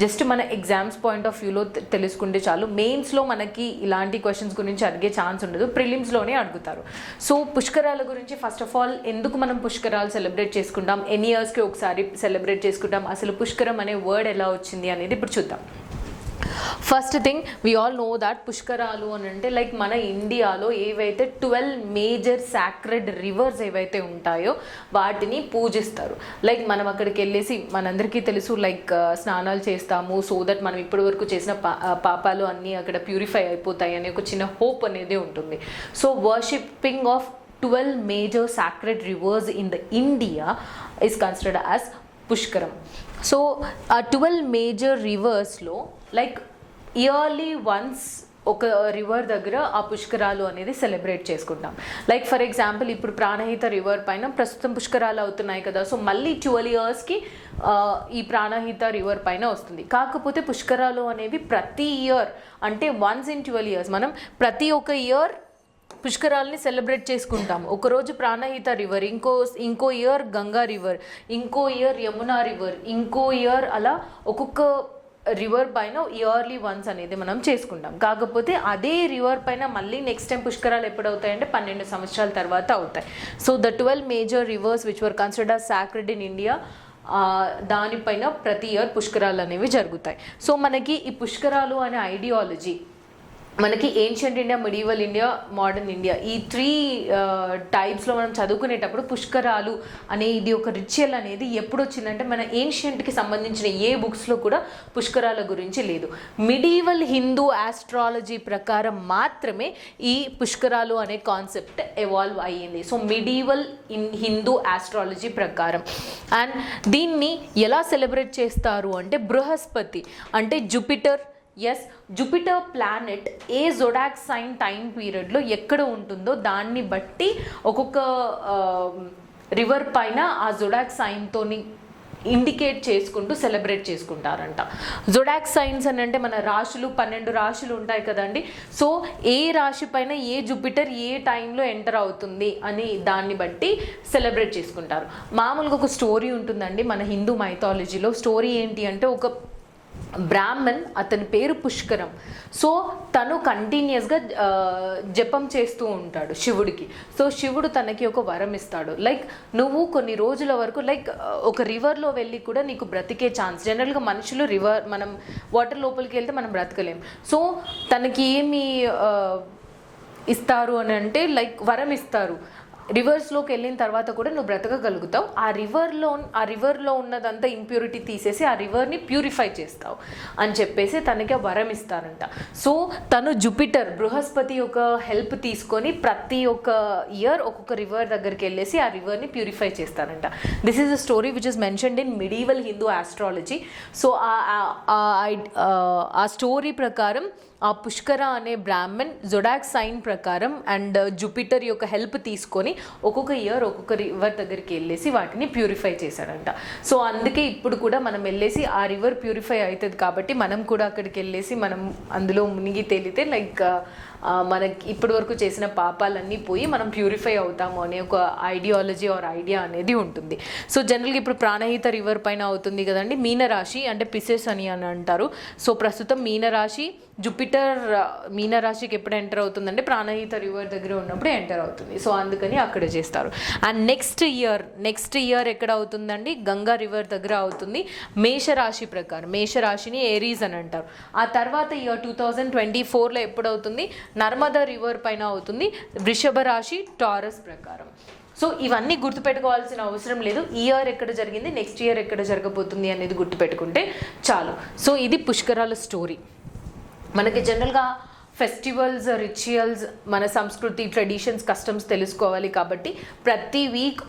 జస్ట్ మన ఎగ్జామ్స్ పాయింట్ ఆఫ్ వ్యూలో తెలుసుకుంటే చాలు. మెయిన్స్లో మనకి ఇలాంటి క్వశ్చన్స్ గురించి అడిగే ఛాన్స్ ఉండదు, ప్రిలిమ్స్లోనే అడుగుతారు. సో పుష్కరాల గురించి ఫస్ట్ ఆఫ్ ఆల్ ఎందుకు మనం పుష్కరాలు సెలబ్రేట్ చేసుకుంటాం, ఎన్ని ఇయర్స్కి ఒకసారి సెలబ్రేట్ చేసుకుంటాం, అసలు పుష్కరం అనే వర్డ్ ఎలా వచ్చింది అనేది ఇప్పుడు చూద్దాం. First thing we all know that పుష్కరాలు అని అంటే లైక్ మన ఇండియాలో ఏవైతే 12 మేజర్ సాక్రెడ్ రివర్స్ ఏవైతే ఉంటాయో వాటిని పూజిస్తారు. లైక్ మనం అక్కడికి వెళ్ళేసి మనందరికీ తెలుసు లైక్ స్నానాలు చేస్తాము సో దట్ మనం ఇప్పటి వరకు చేసిన పాపాలు అన్నీ అక్కడ ప్యూరిఫై అయిపోతాయి అనే ఒక చిన్న హోప్ అనేది ఉంటుంది. So worshipping of 12 major sacred rivers in the India is considered as Pushkaram. So ఆ 12 మేజర్ రివర్స్లో లైక్ ఇయర్లీ వన్స్ ఒక రివర్ దగ్గర ఆ పుష్కరాలు అనేది సెలబ్రేట్ చేసుకుంటాం. లైక్ ఫర్ ఎగ్జాంపుల్ ఇప్పుడు ప్రాణహిత రివర్ పైన ప్రస్తుతం పుష్కరాలు అవుతున్నాయి కదా, సో మళ్ళీ 12 ఇయర్స్కి ఈ ప్రాణహిత రివర్ పైన వస్తుంది. కాకపోతే పుష్కరాలు అనేవి ప్రతి ఇయర్ అంటే వన్స్ ఇన్ 12 ఇయర్స్ మనం ప్రతి ఒక్క ఇయర్ పుష్కరాలని సెలబ్రేట్ చేసుకుంటాం. ఒకరోజు ప్రాణహిత రివర్, ఇంకో ఇయర్ గంగా రివర్, ఇంకో ఇయర్ యమునా రివర్, ఇంకో ఇయర్ అలా ఒక్కొక్క రివర్ పైన ఇయర్లీ వన్స్ అనేది మనం చేసుకుంటాం. కాకపోతే అదే రివర్ పైన మళ్ళీ నెక్స్ట్ టైం పుష్కరాలు ఎప్పుడు అవుతాయంటే 12 సంవత్సరాల తర్వాత అవుతాయి. So the 12 major reverse which were considered sacred in India, దానిపైన ప్రతి ఇయర్ పుష్కరాలు అనేవి జరుగుతాయి. సో మనకి ఈ పుష్కరాలు అనే ఐడియాలజీ మనకి ancient India, medieval India, modern India ఈ 3 టైప్స్లో మనం చదువుకునేటప్పుడు పుష్కరాలు అనే ఇది ఒక రిచువల్ అనేది ఎప్పుడు వచ్చిందంటే మన ఏన్షియంట్కి సంబంధించిన ఏ బుక్స్లో కూడా పుష్కరాల గురించి లేదు. మిడివల్ హిందూ ఆస్ట్రాలజీ ప్రకారం మాత్రమే ఈ పుష్కరాలు అనే కాన్సెప్ట్ ఎవాల్వ్ అయ్యింది. సో మిడివల్ హిందూ ఆస్ట్రాలజీ ప్రకారం. అండ్ దీన్ని ఎలా సెలబ్రేట్ చేస్తారు అంటే బృహస్పతి అంటే జూపిటర్, జూపిటర్ ప్లానెట్ ఏ జొడాక్ సైన్ టైం పీరియడ్లో ఎక్కడ ఉంటుందో దాన్ని బట్టి ఒక్కొక్క రివర్ పైన ఆ జొడాక్ సైన్తోని ఇండికేట్ చేసుకుంటూ సెలబ్రేట్ చేసుకుంటారంట. జొడాక్ సైన్స్ అని అంటే మన రాశులు 12 రాశులు ఉంటాయి కదండి. సో ఏ రాశి పైన ఏ జూపిటర్ ఏ టైంలో ఎంటర్ అవుతుంది అని దాన్ని బట్టి సెలబ్రేట్ చేసుకుంటారు. మామూలుగా ఒక స్టోరీ ఉంటుందండి మన హిందూ మైథాలజీలో. స్టోరీ ఏంటి అంటే ఒక బ్రాహ్మణ్, అతని పేరు పుష్కరం. సో తను కంటిన్యూస్గా జపం చేస్తూ ఉంటాడు శివుడికి. సో శివుడు తనకి ఒక వరం ఇస్తాడు, లైక్ నువ్వు కొన్ని రోజుల వరకు లైక్ ఒక రివర్లో వెళ్ళి కూడా నీకు బ్రతికే ఛాన్స్. జనరల్గా మనుషులు మనం వాటర్ లోపలికి వెళ్తే మనం బ్రతకలేం. సో తనకి ఏమి ఇస్తారు అని అంటే లైక్ వరం ఇస్తారు, రివర్స్లోకి వెళ్ళిన తర్వాత కూడా నువ్వు బ్రతకగలుగుతావు. ఆ రివర్లో ఉన్నదంతా ఇంప్యూరిటీ తీసేసి ఆ రివర్ని ప్యూరిఫై చేస్తావు అని చెప్పేసి తనకి ఆ వరం ఇస్తారంట. సో తను జూపిటర్ బృహస్పతి యొక్క హెల్ప్ తీసుకొని ప్రతి ఒక్క ఇయర్ ఒక్కొక్క రివర్ దగ్గరికి వెళ్ళేసి ఆ రివర్ని ప్యూరిఫై చేస్తారంట. This is a story which is mentioned in medieval Hindu astrology. So ఆ స్టోరీ ప్రకారం ఆ పుష్కర అనే బ్రాహ్మణ్ జొడాక్ సైన్ ప్రకారం అండ్ జూపిటర్ యొక్క హెల్ప్ తీసుకొని ఒక్కొక్క ఇయర్ ఒక్కొక్క రివర్ దగ్గరికి వెళ్ళేసి వాటిని ప్యూరిఫై చేశాడంట. సో అందుకే ఇప్పుడు కూడా మనం వెళ్ళేసి ఆ రివర్ ప్యూరిఫై అవుతుంది కాబట్టి మనం కూడా అక్కడికి వెళ్ళేసి మనం అందులో మునిగి తేలితే లైక్ మనకి ఇప్పటి వరకు చేసిన పాపాలన్నీ పోయి మనం ప్యూరిఫై అవుతాము అనే ఒక ఐడియాలజీ ఆర్ ఐడియా అనేది ఉంటుంది. సో జనరల్గా ఇప్పుడు ప్రాణహిత రివర్ పైన అవుతుంది కదండి. మీనరాశి అంటే పిసెస్ అని అంటారు. సో ప్రస్తుతం మీనరాశి జూపిటర్ మీనరాశికి ఎప్పుడు ఎంటర్ అవుతుందంటే ప్రాణహిత రివర్ దగ్గర ఉన్నప్పుడు ఎంటర్ అవుతుంది. సో అందుకని అక్కడ చేస్తారు. అండ్ నెక్స్ట్ ఇయర్ ఎక్కడ అవుతుందండి? గంగా రివర్ దగ్గర అవుతుంది మేషరాశి ప్రకారం. మేషరాశిని ఏరీస్ అని అంటారు. ఆ తర్వాత ఇయర్ 2024లో ఎప్పుడు అవుతుంది? నర్మదా రివర్ పైన అవుతుంది వృషభ రాశి టారస్ ప్రకారం. సో ఇవన్నీ గుర్తుపెట్టుకోవాల్సిన అవసరం లేదు. ఈ ఇయర్ ఎక్కడ జరిగింది, నెక్స్ట్ ఇయర్ ఎక్కడ జరగబోతుంది అనేది గుర్తుపెట్టుకుంటే చాలు. సో ఇది పుష్కరాల స్టోరీ. మనకి జనరల్గా ఫెస్టివల్స్, రిచువల్స్, మన సంస్కృతి, ట్రెడిషన్స్, కస్టమ్స్ తెలుసుకోవాలి కాబట్టి ప్రతి వీక్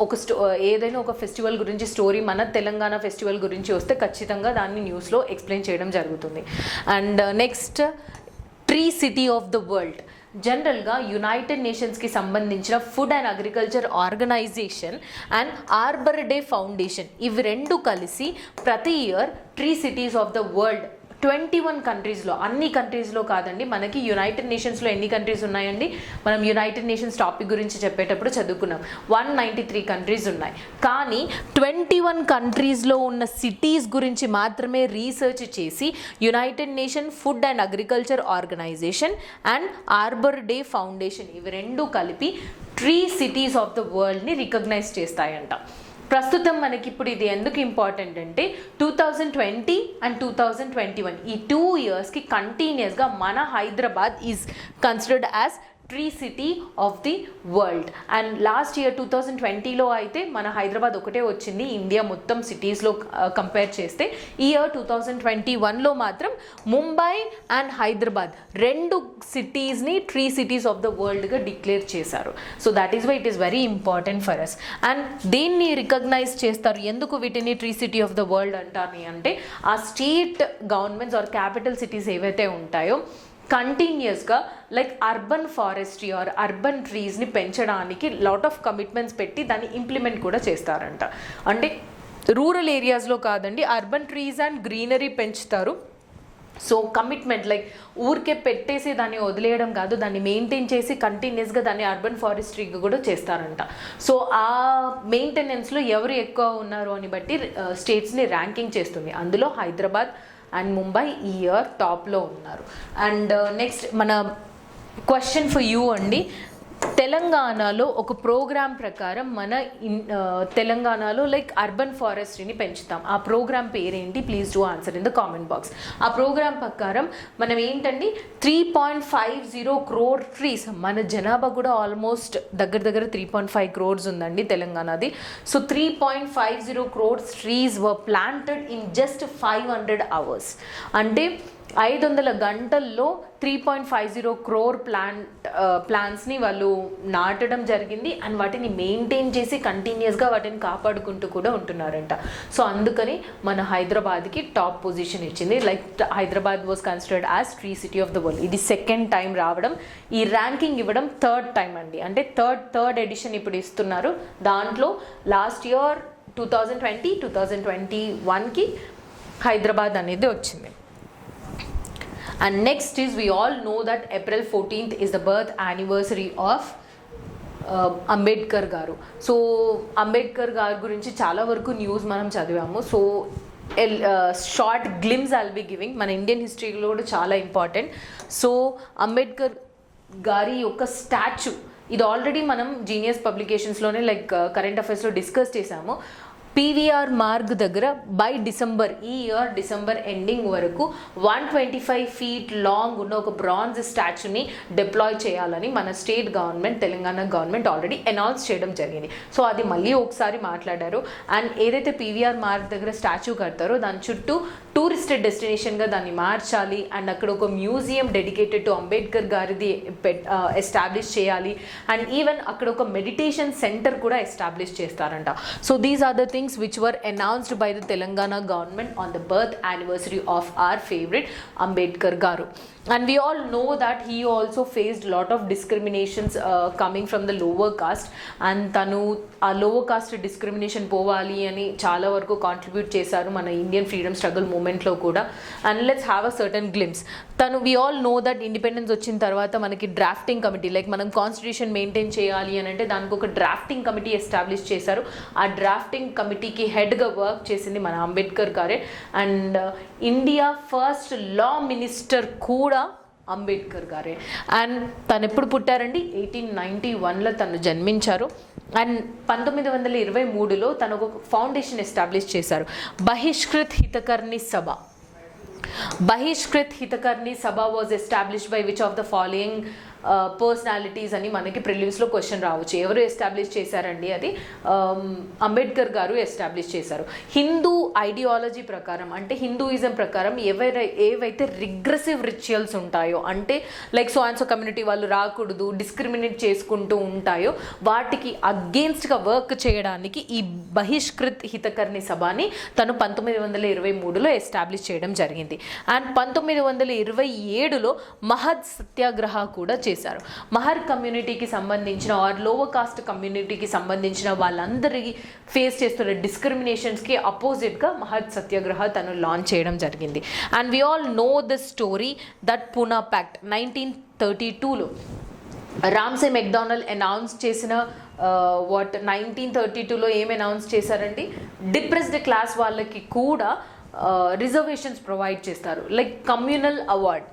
ఏదైనా ఒక ఫెస్టివల్ గురించి స్టోరీ మన తెలంగాణ ఫెస్టివల్ గురించి వస్తే ఖచ్చితంగా దాన్ని న్యూస్లో ఎక్స్ప్లెయిన్ చేయడం జరుగుతుంది. And next tree city of the world. జనరల్గా యునైటెడ్ నేషన్స్కి సంబంధించిన food and agriculture organisation and Arbor Day Foundation ఇవి రెండు కలిసి ప్రతి year tree cities of the world 21 కంట్రీస్లో, అన్ని కంట్రీస్లో కాదండి, మనకి యునైటెడ్ నేషన్స్లో ఎన్ని కంట్రీస్ ఉన్నాయండి? మనం యునైటెడ్ నేషన్స్ టాపిక్ గురించి చెప్పేటప్పుడు చదువుకున్నాం 193 కంట్రీస్ ఉన్నాయి. కానీ 21 కంట్రీస్లో ఉన్న సిటీస్ గురించి మాత్రమే రీసెర్చ్ చేసి United Nation Food and agriculture organisation and Arbor Day Foundation ఇవి రెండు కలిపి ట్రీ సిటీస్ ఆఫ్ ద వరల్డ్ని రికగ్నైజ్ చేస్తాయంట. ప్రస్తుతం మనకి ఇప్పుడు ఇది ఎందుకు ఇంపార్టెంట్ అంటే 2020 అండ్ 2021 ఈ 2 ఇయర్స్కి కంటిన్యూస్గా మన Hyderabad is considered as tree city of the world. And last year 2020లో అయితే మన హైదరాబాద్ ఒకటే వచ్చింది ఇండియా మొత్తం సిటీస్లో కంపేర్ చేస్తే. ఈ ఇయర్ 2021లో మాత్రం ముంబై అండ్ హైదరాబాద్ రెండు సిటీస్ని ట్రీ సిటీస్ ఆఫ్ ద వరల్డ్గా డిక్లేర్ చేశారు. So that is why it is very important for us. And దేన్ని రికగ్నైజ్ చేస్తారు, ఎందుకు వీటిని tree city of the world అంటారు అంటే ఆ state governments or capital cities ఏవైతే ఉంటాయో కంటిన్యూస్గా like urban forestry or urban ట్రీస్ని పెంచడానికి లాట్ ఆఫ్ కమిట్మెంట్స్ పెట్టి దాన్ని ఇంప్లిమెంట్ కూడా చేస్తారంట. అంటే రూరల్ ఏరియాస్లో కాదండి, అర్బన్ ట్రీస్ అండ్ గ్రీనరీ పెంచుతారు. సో కమిట్మెంట్ లైక్ ఊరికే పెట్టేసి దాన్ని వదిలేయడం కాదు, దాన్ని మెయింటైన్ చేసి కంటిన్యూస్గా దాన్ని అర్బన్ ఫారెస్ట్రీగా కూడా చేస్తారంట. సో ఆ మెయింటెనెన్స్లో ఎవరు ఎక్కువ ఉన్నారు అని బట్టి స్టేట్స్ని ర్యాంకింగ్ చేస్తుంది. అందులో హైదరాబాద్ అండ్ ముంబై ఈ ఇయర్ టాప్లో ఉన్నారు. అండ్ నెక్స్ట్ మన క్వశ్చన్ ఫర్ యూ అండి, తెలంగాణలో ఒక ప్రోగ్రామ్ ప్రకారం మన తెలంగాణలో లైక్ అర్బన్ ఫారెస్ట్రీని పెంచుతాం. ఆ ప్రోగ్రామ్ పేరేంటి? Please do answer in the comment box. ఆ ప్రోగ్రామ్ ప్రకారం మనం ఏంటండి 3.50 crore ట్రీస్, మన జనాభా కూడా ఆల్మోస్ట్ దగ్గర 3.5 crores ఉందండి తెలంగాణది. So 3.50 crore trees were planted in just 500 hours. అంటే 500 గంటల్లో 3.50 crore ప్లాంట్స్ని వాళ్ళు నాటడం జరిగింది. అండ్ వాటిని మెయింటైన్ చేసి కంటిన్యూస్గా వాటిని కాపాడుకుంటూ కూడా ఉంటున్నారంట. సో అందుకని మన హైదరాబాద్కి టాప్ పొజిషన్ ఇచ్చింది. Like Hyderabad was considered as tree city of the world. ఇది సెకండ్ టైం రావడం, ఈ ర్యాంకింగ్ ఇవ్వడం థర్డ్ టైం అండి. అంటే థర్డ్ ఎడిషన్ ఇప్పుడు ఇస్తున్నారు. దాంట్లో లాస్ట్ ఇయర్ 2020, 2021కి హైదరాబాద్ అనేది వచ్చింది. And next is, we all know that April 14th is the birth anniversary of Ambedkar గారు. సో అంబేద్కర్ గారి గురించి చాలా వరకు న్యూస్ మనం చదివాము. So short glimpse I'll be giving. మన ఇండియన్ హిస్టరీలో కూడా చాలా ఇంపార్టెంట్. సో అంబేద్కర్ గారి యొక్క స్టాచ్యూ, ఇది ఆల్రెడీ మనం జీనియస్ పబ్లికేషన్స్లోనే లైక్ కరెంట్ అఫైర్స్లో డిస్కస్ చేసాము. పీవీఆర్ మార్గ్ దగ్గర బై డిసెంబర్, ఈ ఇయర్ డిసెంబర్ ఎండింగ్ వరకు 125 feet లాంగ్ ఉన్న ఒక బ్రాంజ్ స్టాచ్యూని డిప్లాయ్ చేయాలని మన state government, Telangana government already announce చేయడం జరిగింది. సో అది మళ్ళీ ఒకసారి మాట్లాడారు. అండ్ ఏదైతే పీవీఆర్ మార్గ్ దగ్గర స్టాచ్యూ కడతారో దాని చుట్టూ టూరిస్ట్ డెస్టినేషన్గా దాన్ని మార్చాలి. అండ్ అక్కడ ఒక మ్యూజియం డెడికేటెడ్ టు అంబేద్కర్ గారిది ఎస్టాబ్లిష్ చేయాలి. అండ్ ఈవెన్ అక్కడ ఒక మెడిటేషన్ సెంటర్ కూడా ఎస్టాబ్లిష్ చేస్తారంట. So these are the things which were announced by the Telangana government on the birth anniversary of our favorite Ambedkar garu. And we all know that he also faced a lot of discriminations coming from the lower caste. And tanu a lower caste discrimination povali ani chaala varaku contribute chesaru mana Indian freedom struggle movement lo kuda. And let's have a certain glimpse. Tanu, we all know that independence వచ్చిన తర్వాత మనకి drafting committee, like మనం constitution maintain చేయాలి అని అంటే దానికి ఒక drafting committee establish చేశారు. ఆ డ్రాఫ్టింగ్ కమిటీకి హెడ్గా వర్క్ చేసింది మన అంబేద్కర్ గారే. And India first law minister కూడా అంబేద్కర్ గారే. అండ్ తను ఎప్పుడు పుట్టారండి? 1891లో తను జన్మించారు. అండ్ 1923లో తను ఒక ఫౌండేషన్ ఎస్టాబ్లిష్ చేశారు, బహిష్కృత్ హితకర్ణి సభ. బహిష్కృత్ హితకర్ణి సభ was established by which of the following personalities అని మనకి ప్రిలిమ్స్లో క్వశ్చన్ రావచ్చు. ఎవరు ఎస్టాబ్లిష్ చేశారండి? అది అంబేద్కర్ గారు ఎస్టాబ్లిష్ చేశారు. హిందూ ఐడియాలజీ ప్రకారం, అంటే హిందూయిజం ప్రకారం ఏవైతే రిగ్రెసివ్ రిచువల్స్ ఉంటాయో, అంటే like so and so community వాళ్ళు రాకూడదు, డిస్క్రిమినేట్ చేసుకుంటూ ఉంటాయో, వాటికి అగేన్స్ట్గా వర్క్ చేయడానికి ఈ బహిష్కృత్ హితకర్ణి సభని తను 1923లో ఎస్టాబ్లిష్ చేయడం జరిగింది. అండ్ 1927లో మహద్ సత్యాగ్రహ కూడా చేశారు. మహర్ కమ్యూనిటీకి సంబంధించిన ఆర్ లోవర్ కాస్ట్ కమ్యూనిటీకి సంబంధించిన వాళ్ళందరికీ ఫేస్ చేస్తున్న డిస్క్రిమినేషన్స్కి అపోజిట్గా మహర్ సత్యాగ్రహ తను లాంచ్ చేయడం జరిగింది. And we all know the story that Poona pact 1932లో రామ్సే మెక్డానల్ అనౌన్స్ చేసిన 1932లో ఏం అనౌన్స్ చేశారండి? డిప్రెస్డ్ క్లాస్ వాళ్ళకి కూడా రిజర్వేషన్స్ ప్రొవైడ్ చేస్తారు, లైక్ కమ్యూనల్ అవార్డ్.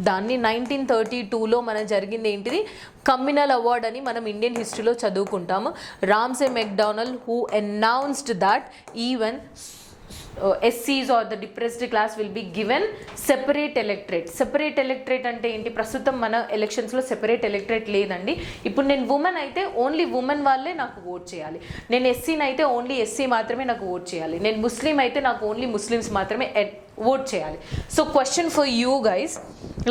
దాన్ని 1932లో మన జరిగింది ఏంటిది? కమ్యూనల్ అవార్డ్ అని మనం ఇండియన్ హిస్టరీలో చదువుకుంటాము. Ramsay MacDonald who announced that even SCs or the depressed class will be given separate electorate. Separate electorate అంటే ఏంటి? ప్రస్తుతం మన ఎలక్షన్స్లో సెపరేట్ ఎలక్టరేట్ లేదండి. ఇప్పుడు నేను ఉమెన్ అయితే ఓన్లీ ఉమెన్ వాళ్ళే నాకు ఓట్ చేయాలి. నేను ఎస్సీని అయితే ఓన్లీ ఎస్సీ మాత్రమే నాకు ఓట్ చేయాలి. నేను ముస్లిం అయితే నాకు ఓన్లీ ముస్లిమ్స్ మాత్రమే ఓట్ చేయాలి. So question for you guys,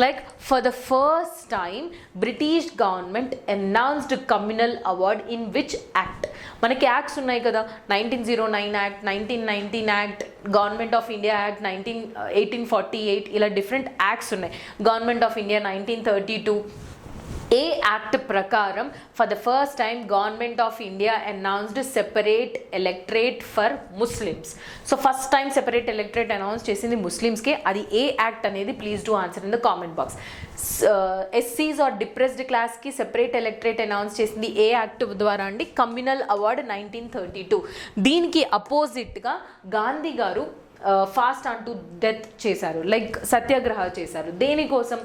like for the first time British government announced communal award in which act? మనకి యాక్ట్స్ ఉన్నాయి కదా, 1909 act, 1919 act, government of India act 1848, ఇలా డిఫరెంట్ యాక్ట్స్ ఉన్నాయి. గవర్నమెంట్ ఆఫ్ ఇండియా 1932, ఏ act ప్రకారం for the first time government of India announced separate electorate for Muslims. So first time separate electorate announce చేసింది ముస్లిమ్స్కి. అది ఏ యాక్ట్ అనేది please do answer in the comment box. ఎస్సీస్ or depressed క్లాస్కి separate electorate announce చేసింది ఏ act ద్వారా అండి? Communal award 1932. దీనికి అపోజిట్గా గాంధీ గారు ఫాస్ట్ ఆన్ టు డెత్ చేశారు, లైక్ సత్యాగ్రహ చేశారు. దేనికోసం?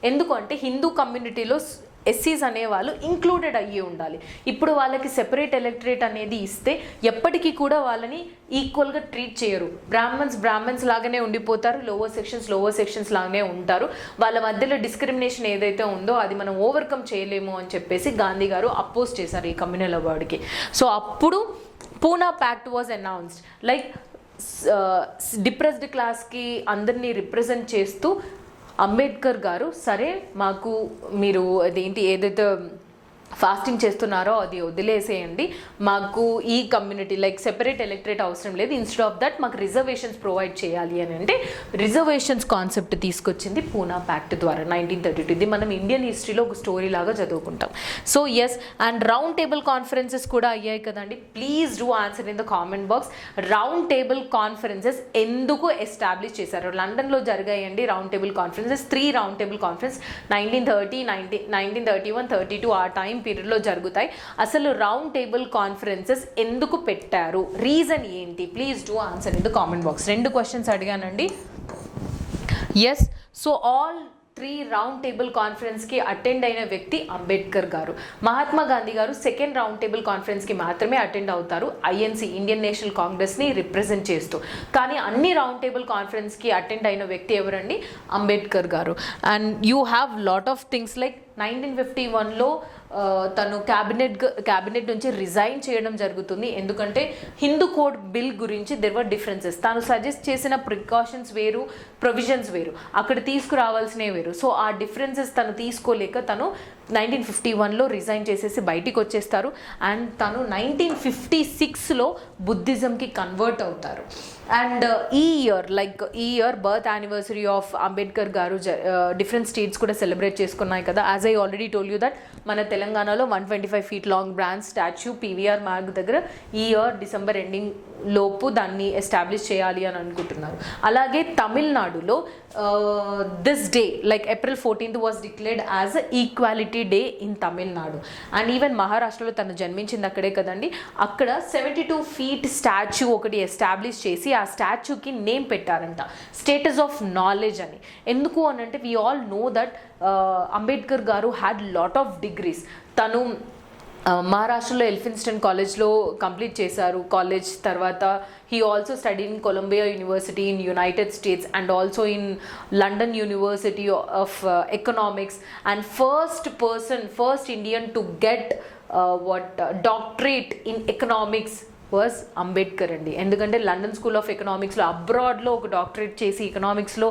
ఎందుకంటే హిందూ కమ్యూనిటీలో ఎస్సీస్ అనేవాళ్ళు ఇంక్లూడెడ్ అయ్యి ఉండాలి. ఇప్పుడు వాళ్ళకి సెపరేట్ ఎలక్టరేట్ అనేది ఇస్తే ఎప్పటికీ కూడా వాళ్ళని ఈక్వల్గా ట్రీట్ చేయరు. బ్రాహ్మణ్స్ లాగానే ఉండిపోతారు, లోవర్ సెక్షన్స్ లాగానే ఉంటారు. వాళ్ళ మధ్యలో డిస్క్రిమినేషన్ ఏదైతే ఉందో అది మనం ఓవర్కమ్ చేయలేము అని చెప్పేసి గాంధీ గారు అపోజ్ చేశారు ఈ కమ్యూనల్ అవార్డుకి. సో అప్పుడు Poona pact was announced, like depressed క్లాస్కి అందరినీ రిప్రజెంట్ చేస్తూ అంబేద్కర్ గారు సరే మాకు మీరు అదేంటి ఏదైతే ఫాస్టింగ్ చేస్తున్నారో అది వదిలేసేయండి, మాకు ఈ కమ్యూనిటీ లైక్ సెపరేట్ ఎలక్టరేట్ అవసరం లేదు, ఇన్స్టెడ్ ఆఫ్ దట్ మాకు రిజర్వేషన్స్ ప్రొవైడ్ చేయాలి అని అంటే రిజర్వేషన్స్ కాన్సెప్ట్ తీసుకొచ్చింది పూనా ప్యాక్ట్ ద్వారా 1932. ఇది మనం ఇండియన్ హిస్టరీలో ఒక స్టోరీ లాగా చదువుకుంటాం. So yes, and round table conferences కూడా అయ్యాయి కదండి. Please do answer in the comment box. Round table conferences ఎందుకు ఎస్టాబ్లిష్ చేశారు? లండన్లో జరిగాయండి round table conferences. 3 round table conference 1930, 1931, 32 ఆ టైం పీరియడ్లో జరుగుతాయి. అసలు రౌండ్ టేబుల్ కాన్ఫరెన్సెస్ ఎందుకు పెట్టారు? రీజన్ ఏంటి? Please do answer in the comment box. 2 questions అడిగానండి. Yes, so all 3 round table కాన్ఫరెన్స్కి అటెండ్ అయిన వ్యక్తి అంబేద్కర్ గారు. మహాత్మా గాంధీ గారు 2nd రౌండ్ టేబుల్ కాన్ఫరెన్స్కి మాత్రమే అటెండ్ అవుతారు, ఐఎన్సి ఇండియన్ నేషనల్ కాంగ్రెస్ని రిప్రజెంట్ చేస్తూ. కానీ అన్ని రౌండ్ టేబుల్ కాన్ఫరెన్స్కి అటెండ్ అయిన వ్యక్తి ఎవరండి? Ambedkar garu. And you have lot of things like 1951లో తను క్యాబినెట్ నుంచి రిజైన్ చేయడం జరుగుతుంది. ఎందుకంటే హిందూ కోడ్ బిల్ గురించి దెర్ వర్ డిఫరెన్సెస్. తను సజెస్ట్ చేసిన ప్రికాషన్స్ వేరు, ప్రొవిజన్స్ వేరు, అక్కడ తీసుకురావాల్సినవి వేరు. సో ఆ డిఫరెన్సెస్ తను తీసుకోలేక తను 1951లో రిజైన్ చేసేసి బయటికి వచ్చేస్తారు. అండ్ తను 1956లో బుద్ధిజంకి కన్వర్ట్ అవుతారు. అండ్ ఈ year birth anniversary of Ambedkar గారు డిఫరెంట్ స్టేట్స్ కూడా సెలబ్రేట్ చేసుకున్నాయి కదా. As I already told you that మన తెలంగాణలో 125 feet long bronze statue PVR Marg దగ్గర ఈ ఇయర్ డిసెంబర్ ఎండింగ్ లోపు దాన్ని ఎస్టాబ్లిష్ చేయాలి అని అనుకుంటున్నారు. అలాగే తమిళనాడులో this day like April 14th was declared as equality day in Tamil Nadu. And even మహారాష్ట్రలో తను జన్మించింది అక్కడే కదండి. అక్కడ 72 feet స్టాచ్యూ ఒకటి ఎస్టాబ్లిష్ చేసి ఆ స్టాచ్యూకి నేమ్ పెట్టారంట, స్టేటస్ ఆఫ్ నాలెడ్జ్ అని. ఎందుకు అని అంటే we all know that Ambedkar గారు హ్యాడ్ లాట్ ఆఫ్ డిగ్రీస్. తను మహారాష్ట్రలో ఎల్ఫిన్స్టన్ కాలేజ్లో కంప్లీట్ చేశారు కాలేజ్. తర్వాత he also study in Columbia University in United States and also in London University of Economics. And first Indian to get doctorate in economics was Ambedkar అండి. ఎందుకంటే London school of ఎకనామిక్స్లో అబ్రాడ్లో ఒక doctorate చేసి ఎకనామిక్స్లో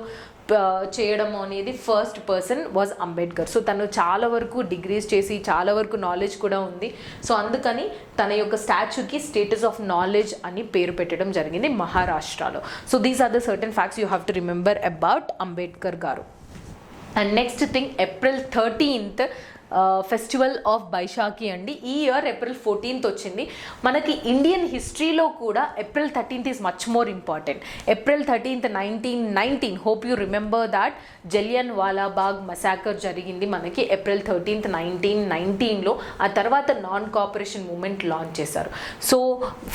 చేయడం అనేది first person was Ambedkar. So తను చాలా వరకు డిగ్రీస్ చేసి చాలా వరకు నాలెడ్జ్ కూడా ఉంది. సో అందుకని తన యొక్క స్టాచ్యూకి స్టేటస్ ఆఫ్ నాలెడ్జ్ అని పేరు పెట్టడం జరిగింది మహారాష్ట్రలో. So these are the certain facts you have to remember about Ambedkar garu. And next thing, April 13th festival of Baishakhi అండి. ఈ ఇయర్ April 14th వచ్చింది. మనకి ఇండియన్ హిస్టరీలో కూడా April 13th is much more important. April 13th 1919, hope you remember that, Jallian Walabagh massacre జరిగింది మనకి April 13th 1919లో. ఆ తర్వాత నాన్ కోఆపరేషన్ మూమెంట్ లాంచ్ చేశారు. సో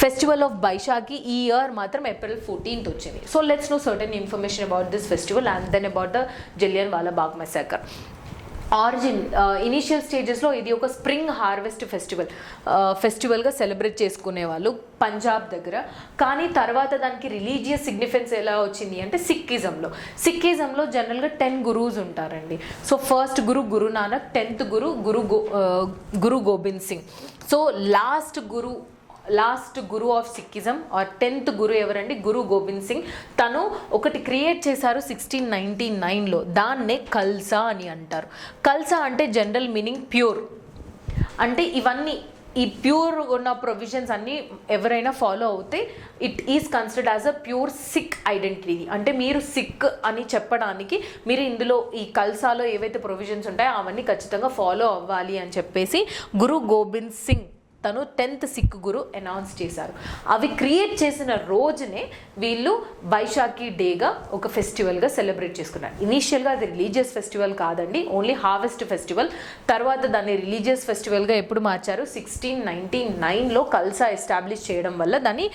ఫెస్టివల్ ఆఫ్ బైశాఖి ఈ ఇయర్ మాత్రం April 14th వచ్చింది. So let's know certain information about this festival and then about the Jallian Walabagh massacre. Initial స్టేజెస్లో ఇది ఒక స్ప్రింగ్ హార్వెస్ట్ ఫెస్టివల్గా సెలబ్రేట్ చేసుకునేవాళ్ళు పంజాబ్ దగ్గర. కానీ తర్వాత దానికి రిలీజియస్ సిగ్నిఫికెన్స్ ఎలా వచ్చింది అంటే సిక్కిజంలో జనరల్గా 10 గురువుస్ ఉంటారండి. So first Guru Nanak, 10th Guru Gobind Singh. So last guru of Sikhism are 10th guru ఎవరండి? గురు గోబింద్ సింగ్. తను ఒకటి క్రియేట్ చేశారు 1699లో, దాన్నే కల్సా అని అంటారు. కల్సా అంటే జనరల్ మీనింగ్ ప్యూర్. అంటే ఇవన్నీ ఈ ప్యూర్ ఉన్న ప్రొవిజన్స్ అన్నీ ఎవరైనా ఫాలో అవుతే it is considered as a pure Sikh identity. అంటే మీరు సిక్ అని చెప్పడానికి మీరు ఇందులో ఈ కల్సాలో ఏవైతే ప్రొవిజన్స్ ఉంటాయో అవన్నీ ఖచ్చితంగా ఫాలో అవ్వాలి అని చెప్పేసి గురు గోబింద్ సింగ్ తను 10th సిక్ గురు అనౌన్స్ చేశారు. అవి క్రియేట్ చేసిన రోజునే వీళ్ళు బైశాఖి డేగా ఒక ఫెస్టివల్గా సెలబ్రేట్ చేసుకున్నారు. ఇనీషియల్గా అది రిలీజియస్ ఫెస్టివల్ కాదండి, ఓన్లీ హార్వెస్ట్ ఫెస్టివల్. తర్వాత దాన్ని రిలీజియస్ ఫెస్టివల్గా ఎప్పుడు మార్చారు? 1699లో కల్సా ఎస్టాబ్లిష్ చేయడం వల్ల దాన్ని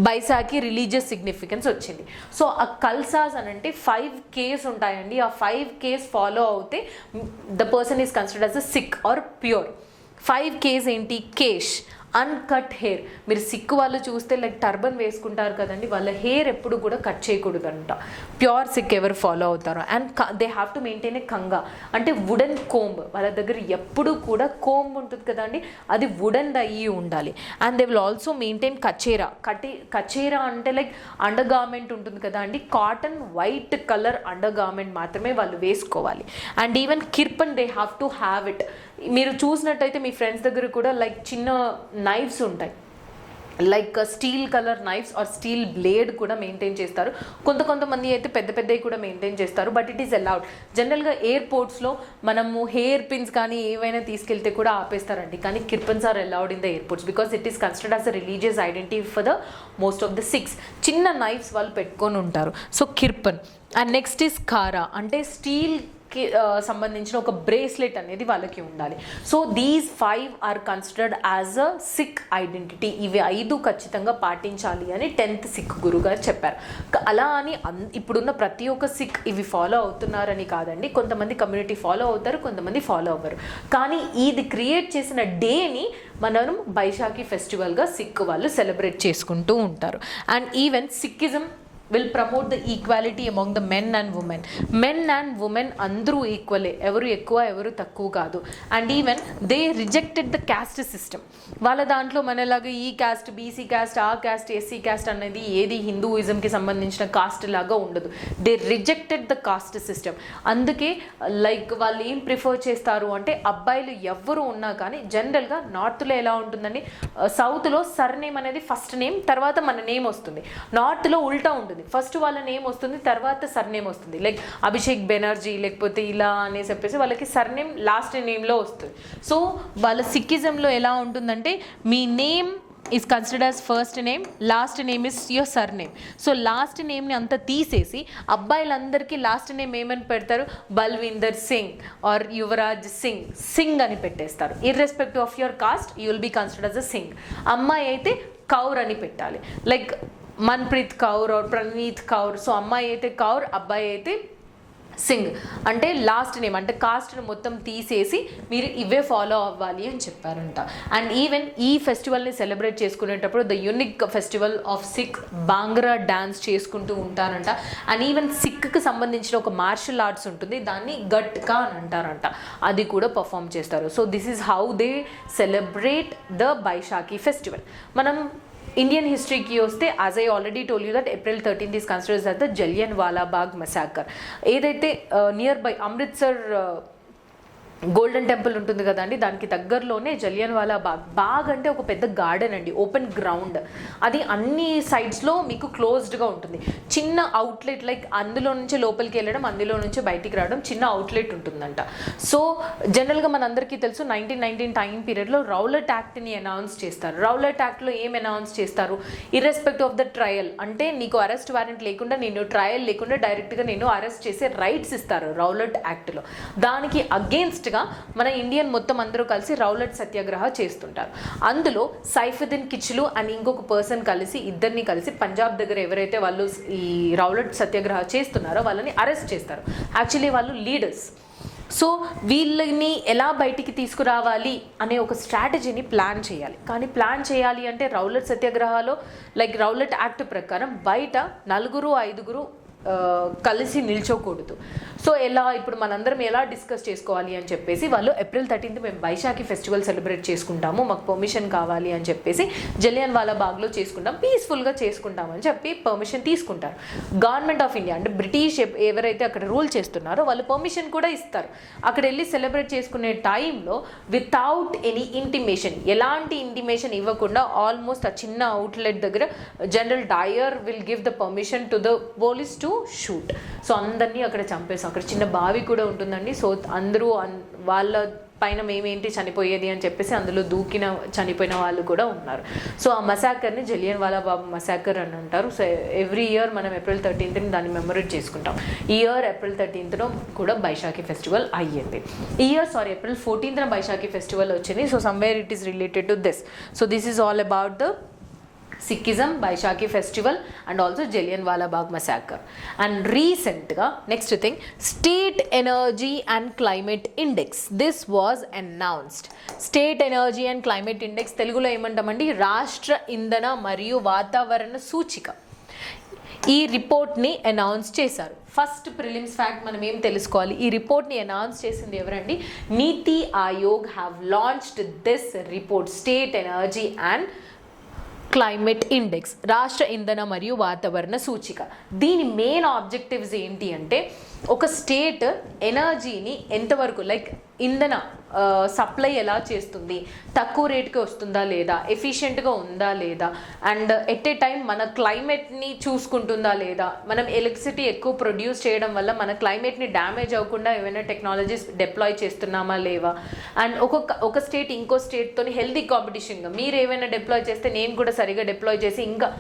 బైశాఖి రిలీజియస్ సిగ్నిఫికెన్స్ వచ్చింది. సో ఆ కల్సాస్ అని అంటే 5 Ks ఉంటాయండి. ఆ 5 Ks ఫాలో అవుతే the person is considered as a Sikh or pure. 5 Ks ఏంటి? Kesh, uncut hair. మీరు సిక్ వాళ్ళు చూస్తే లైక్ టర్బన్ వేసుకుంటారు కదండి, వాళ్ళ హెయిర్ ఎప్పుడు కూడా కట్ చేయకూడదంట. ప్యూర్ సిక్ ఎవరు ఫాలో అవుతారో. And they have to maintain a కంగా, అంటే వుడెన్ కోంబ్. వాళ్ళ దగ్గర ఎప్పుడు కూడా కోంబ్ ఉంటుంది కదండి, అది వుడెన్ అయ్యి ఉండాలి. And they will also maintain kachera. Kachera అంటే లైక్ అండర్ గార్మెంట్ ఉంటుంది కదా అండి, cotton white colour under garment మాత్రమే వాళ్ళు వేసుకోవాలి. And even kirpan they have to have it. మీరు చూసినట్టయితే మీ ఫ్రెండ్స్ దగ్గర కూడా లైక్ చిన్న నైఫ్స్ ఉంటాయి, like steel colour knives or steel blade కూడా మెయింటైన్ చేస్తారు. కొంతమంది అయితే పెద్ద పెద్దవి కూడా మెయింటైన్ చేస్తారు, బట్ ఇట్ ఈస్ అలౌడ్. జనరల్గా ఎయిర్పోర్ట్స్లో మనము హెయిర్ పిన్స్ కానీ ఏవైనా తీసుకెళ్తే కూడా ఆపేస్తారండి, కానీ kirpans are allowed in the airports because it is considered as a religious identity for the most of the Sikhs. చిన్న నైఫ్స్ వాళ్ళు పెట్టుకొని ఉంటారు. So kirpan. And next is kara, అంటే స్టీల్కి సంబంధించిన ఒక బ్రేస్లెట్ అనేది వాళ్ళకి ఉండాలి. So these 5 are considered as a Sikh identity. ఇవి 5 ఖచ్చితంగా పాటించాలి అని 10th సిక్ గురువు గారు చెప్పారు. అలా అని ఇప్పుడున్న ప్రతి ఒక్క సిక్ ఇవి ఫాలో అవుతున్నారని కాదండి, కొంతమంది కమ్యూనిటీ ఫాలో అవుతారు, కొంతమంది ఫాలో అవ్వరు. కానీ ఇది క్రియేట్ చేసిన డేని మనం బైశాఖి ఫెస్టివల్గా సిక్ వాళ్ళు సెలబ్రేట్ చేసుకుంటూ ఉంటారు. And even Sikhism will promote the equality among the men and women. Men and women అందరూ ఈక్వలే, ఎవరు ఎక్కువ ఎవరు తక్కువ కాదు. And even they rejected the cast system. వాళ్ళ దాంట్లో మనలాగా ఈ క్యాస్ట్, బీసీ క్యాస్ట్, ఆ క్యాస్ట్, ఎస్సీ క్యాస్ట్ అనేది ఏది హిందూయిజంకి సంబంధించిన కాస్ట్ లాగా ఉండదు. They rejected the cost system. అందుకే లైక్ వాళ్ళు ఏం ప్రిఫర్ చేస్తారు అంటే అబ్బాయిలు ఎవ్వరు ఉన్నా కానీ జనరల్గా నార్త్లో ఎలా ఉంటుందండి, సౌత్లో సర్నేమ్ అనేది ఫస్ట్ నేమ్ తర్వాత మన నేమ్ వస్తుంది. నార్త్లో ఉల్టా ఉంటుంది, ఫస్ట్ వాళ్ళ నేమ్ వస్తుంది తర్వాత సర్నేమ్ వస్తుంది. లైక్ అభిషేక్ బెనర్జీ లేకపోతే ఇలా అనేసి చెప్పేసి వాళ్ళకి సర్నేమ్ లాస్ట్ నేమ్లో వస్తుంది. సో వాళ్ళ సిక్కిజంలో ఎలా ఉంటుందంటే మీ name is considered as first name, last name is your surname. So last నేమ్ని అంతా తీసేసి అబ్బాయిలందరికీ లాస్ట్ నేమ్ ఏమని పెడతారు? బల్వీందర్ సింగ్ ఆర్ యువరాజ్ సింగ్, సింగ్ అని పెట్టేస్తారు. Irrespective of your caste you will be considered as a Singh. అమ్మాయి అయితే కౌర్ అని పెట్టాలి, like Manpreet Kaur or Praneet Kaur. So అమ్మాయి అయితే కౌర్, అబ్బాయి అయితే సింగ్. అంటే లాస్ట్ నేమ్ అంటే కాస్ట్ని మొత్తం తీసేసి మీరు ఇవే ఫాలో అవ్వాలి అని చెప్పారంట. అండ్ ఈవెన్ ఈ ఫెస్టివల్ని సెలబ్రేట్ చేసుకునేటప్పుడు the unique festival of Sikh bhangra dance చేసుకుంటూ ఉంటారంట. అండ్ ఈవెన్ సిక్కి సంబంధించిన ఒక మార్షల్ ఆర్ట్స్ ఉంటుంది, దాన్ని గట్కా అని అంటారంట, అది కూడా పర్ఫామ్ చేస్తారు. So this is how they celebrate the Baishakhi festival. మనం ఇండియన్ హిస్టరీకి వస్తే, as I already told you that April 13th is considered as the Jallianwala Bagh massacre. ఏదైతే near by Amritsar Golden Temple ఉంటుంది కదండి, దానికి దగ్గరలోనే జలియన్వాలా బాగ్ అంటే ఒక పెద్ద గార్డెన్ అండి, ఓపెన్ గ్రౌండ్. అది అన్ని సైడ్స్లో మీకు క్లోజ్డ్గా ఉంటుంది. చిన్న అవుట్లెట్ లైక్ అందులో నుంచి లోపలికి వెళ్ళడం, అందులో నుంచి బయటికి రావడం, చిన్న అవుట్లెట్ ఉంటుందంట. సో జనరల్గా మనందరికీ తెలుసు 1919 టైం పీరియడ్లో రౌలట్ యాక్ట్ని అనౌన్స్ చేస్తారు. రౌలట్ యాక్ట్లో ఏం అనౌన్స్ చేస్తారు? ఇర్రెస్పెక్ట్ ఆఫ్ ద ట్రయల్, అంటే నీకు అరెస్ట్ వారెంట్ లేకుండా, నేను ట్రయల్ లేకుండా డైరెక్ట్గా నేను అరెస్ట్ చేసే రైట్స్ ఇస్తారు రౌలట్ యాక్ట్లో. దానికి అగేన్స్ట్ మన ఇండియన్ మొత్తం అందరూ కలిసి రౌలట్ సత్యాగ్రహ చేస్తుంటారు. అందులో సైఫుద్దీన్ కిచ్లు అని ఇంకొక పర్సన్ కలిసి, ఇద్దరిని కలిసి పంజాబ్ దగ్గర ఎవరైతే వాళ్ళు ఈ రౌలట్ సత్యాగ్రహ చేస్తున్నారో వాళ్ళని అరెస్ట్ చేస్తారు. యాక్చువల్లీ వాళ్ళు లీడర్స్. సో వీళ్ళని ఎలా బయటికి తీసుకురావాలి అనే ఒక స్ట్రాటజీని ప్లాన్ చేయాలి. కానీ ప్లాన్ చేయాలి అంటే రౌలట్ సత్యాగ్రహాలో లైక్ రౌలట్ యాక్ట్ ప్రకారం బయట 4-5 కలిసి నిల్చోకూడదు. సో ఎలా ఇప్పుడు మనందరం ఎలా డిస్కస్ చేసుకోవాలి అని చెప్పేసి వాళ్ళు April 13th మేము వైశాఖి ఫెస్టివల్ సెలబ్రేట్ చేసుకుంటాము, మాకు పర్మిషన్ కావాలి అని చెప్పేసి జలియన్ వాలా బాగ్లో చేసుకుంటాం, పీస్ఫుల్గా చేసుకుంటామని చెప్పి పర్మిషన్ తీసుకుంటారు. గవర్నమెంట్ ఆఫ్ ఇండియా అంటే బ్రిటిష్ ఎవరైతే అక్కడ రూల్ చేస్తున్నారో వాళ్ళు పర్మిషన్ కూడా ఇస్తారు. అక్కడ వెళ్ళి సెలబ్రేట్ చేసుకునే టైంలో వితౌట్ ఎనీ ఇంటిమేషన్, ఎలాంటి ఇంటిమేషన్ ఇవ్వకుండా ఆల్మోస్ట్ ఆ చిన్న అవుట్లెట్ దగ్గర general Dyer will give the permission to the police to shoot. So అందరినీ అక్కడ చంపేసాం. అక్కడ చిన్న బావి కూడా ఉంటుందండి. సో అందరూ వాళ్ళ పైన మేమేంటి చనిపోయేది అని చెప్పేసి అందులో చనిపోయిన వాళ్ళు కూడా ఉన్నారు. సో ఆ మసాకర్ని జలియన్ వాలా బాగ్ మసాకర్ అని అంటారు. సో ఎవ్రీ ఇయర్ మనం April 13th దాన్ని మెమొరేట్ చేసుకుంటాం. ఈ ఇయర్ April 13th కూడా బైశాఖి ఫెస్టివల్ అయ్యింది. ఈ year April 14th Baishakhi festival వచ్చింది. So somewhere it is related to this. So this is all about the Sikhism, Baishakhi festival and also Jallianwala Bagh massacre. And recently, next thing, State Energy and Climate Index. This was announced. State Energy and Climate Index Telugulo ఏమంటామండి, రాష్ట్ర ఇంధన మరియు వాతావరణ సూచిక. ఈ రిపోర్ట్ని announce చేశారు. First prelims fact మనం ఏం తెలుసుకోవాలి, ఈ రిపోర్ట్ని అనౌన్స్ చేసింది ఎవరండి, నీతి Aayog have launched this report, state energy and climate index, రాష్ట్ర ఇంధన మరియు వాతావరణ సూచిక. దీని మెయిన్ ఆబ్జెక్టివ్స్ ఏంటి అంటే, ఒక స్టేట్ ఎనర్జీని ఎంతవరకు లైక్ ఇంధన సప్లై ఎలా చేస్తుంది, తక్కువ రేటుకి వస్తుందా లేదా, ఎఫిషియెంట్గా ఉందా లేదా, అండ్ ఎట్ ఏ టైం మన క్లైమేట్ని చూసుకుంటుందా లేదా, మనం ఎలక్ట్రిసిటీ ఎక్కువ ప్రొడ్యూస్ చేయడం వల్ల మన క్లైమేట్ని డ్యామేజ్ అవ్వకుండా ఏమైనా టెక్నాలజీస్ డిప్లాయ్ చేస్తున్నామా లేవా, అండ్ ఒక స్టేట్ ఇంకో స్టేట్తో హెల్తీ కాంపిటీషన్గా మీరు ఏమైనా డిప్లాయ్ చేస్తే నేను కూడా సరిగా డిప్లాయ్ చేసి ఇంకా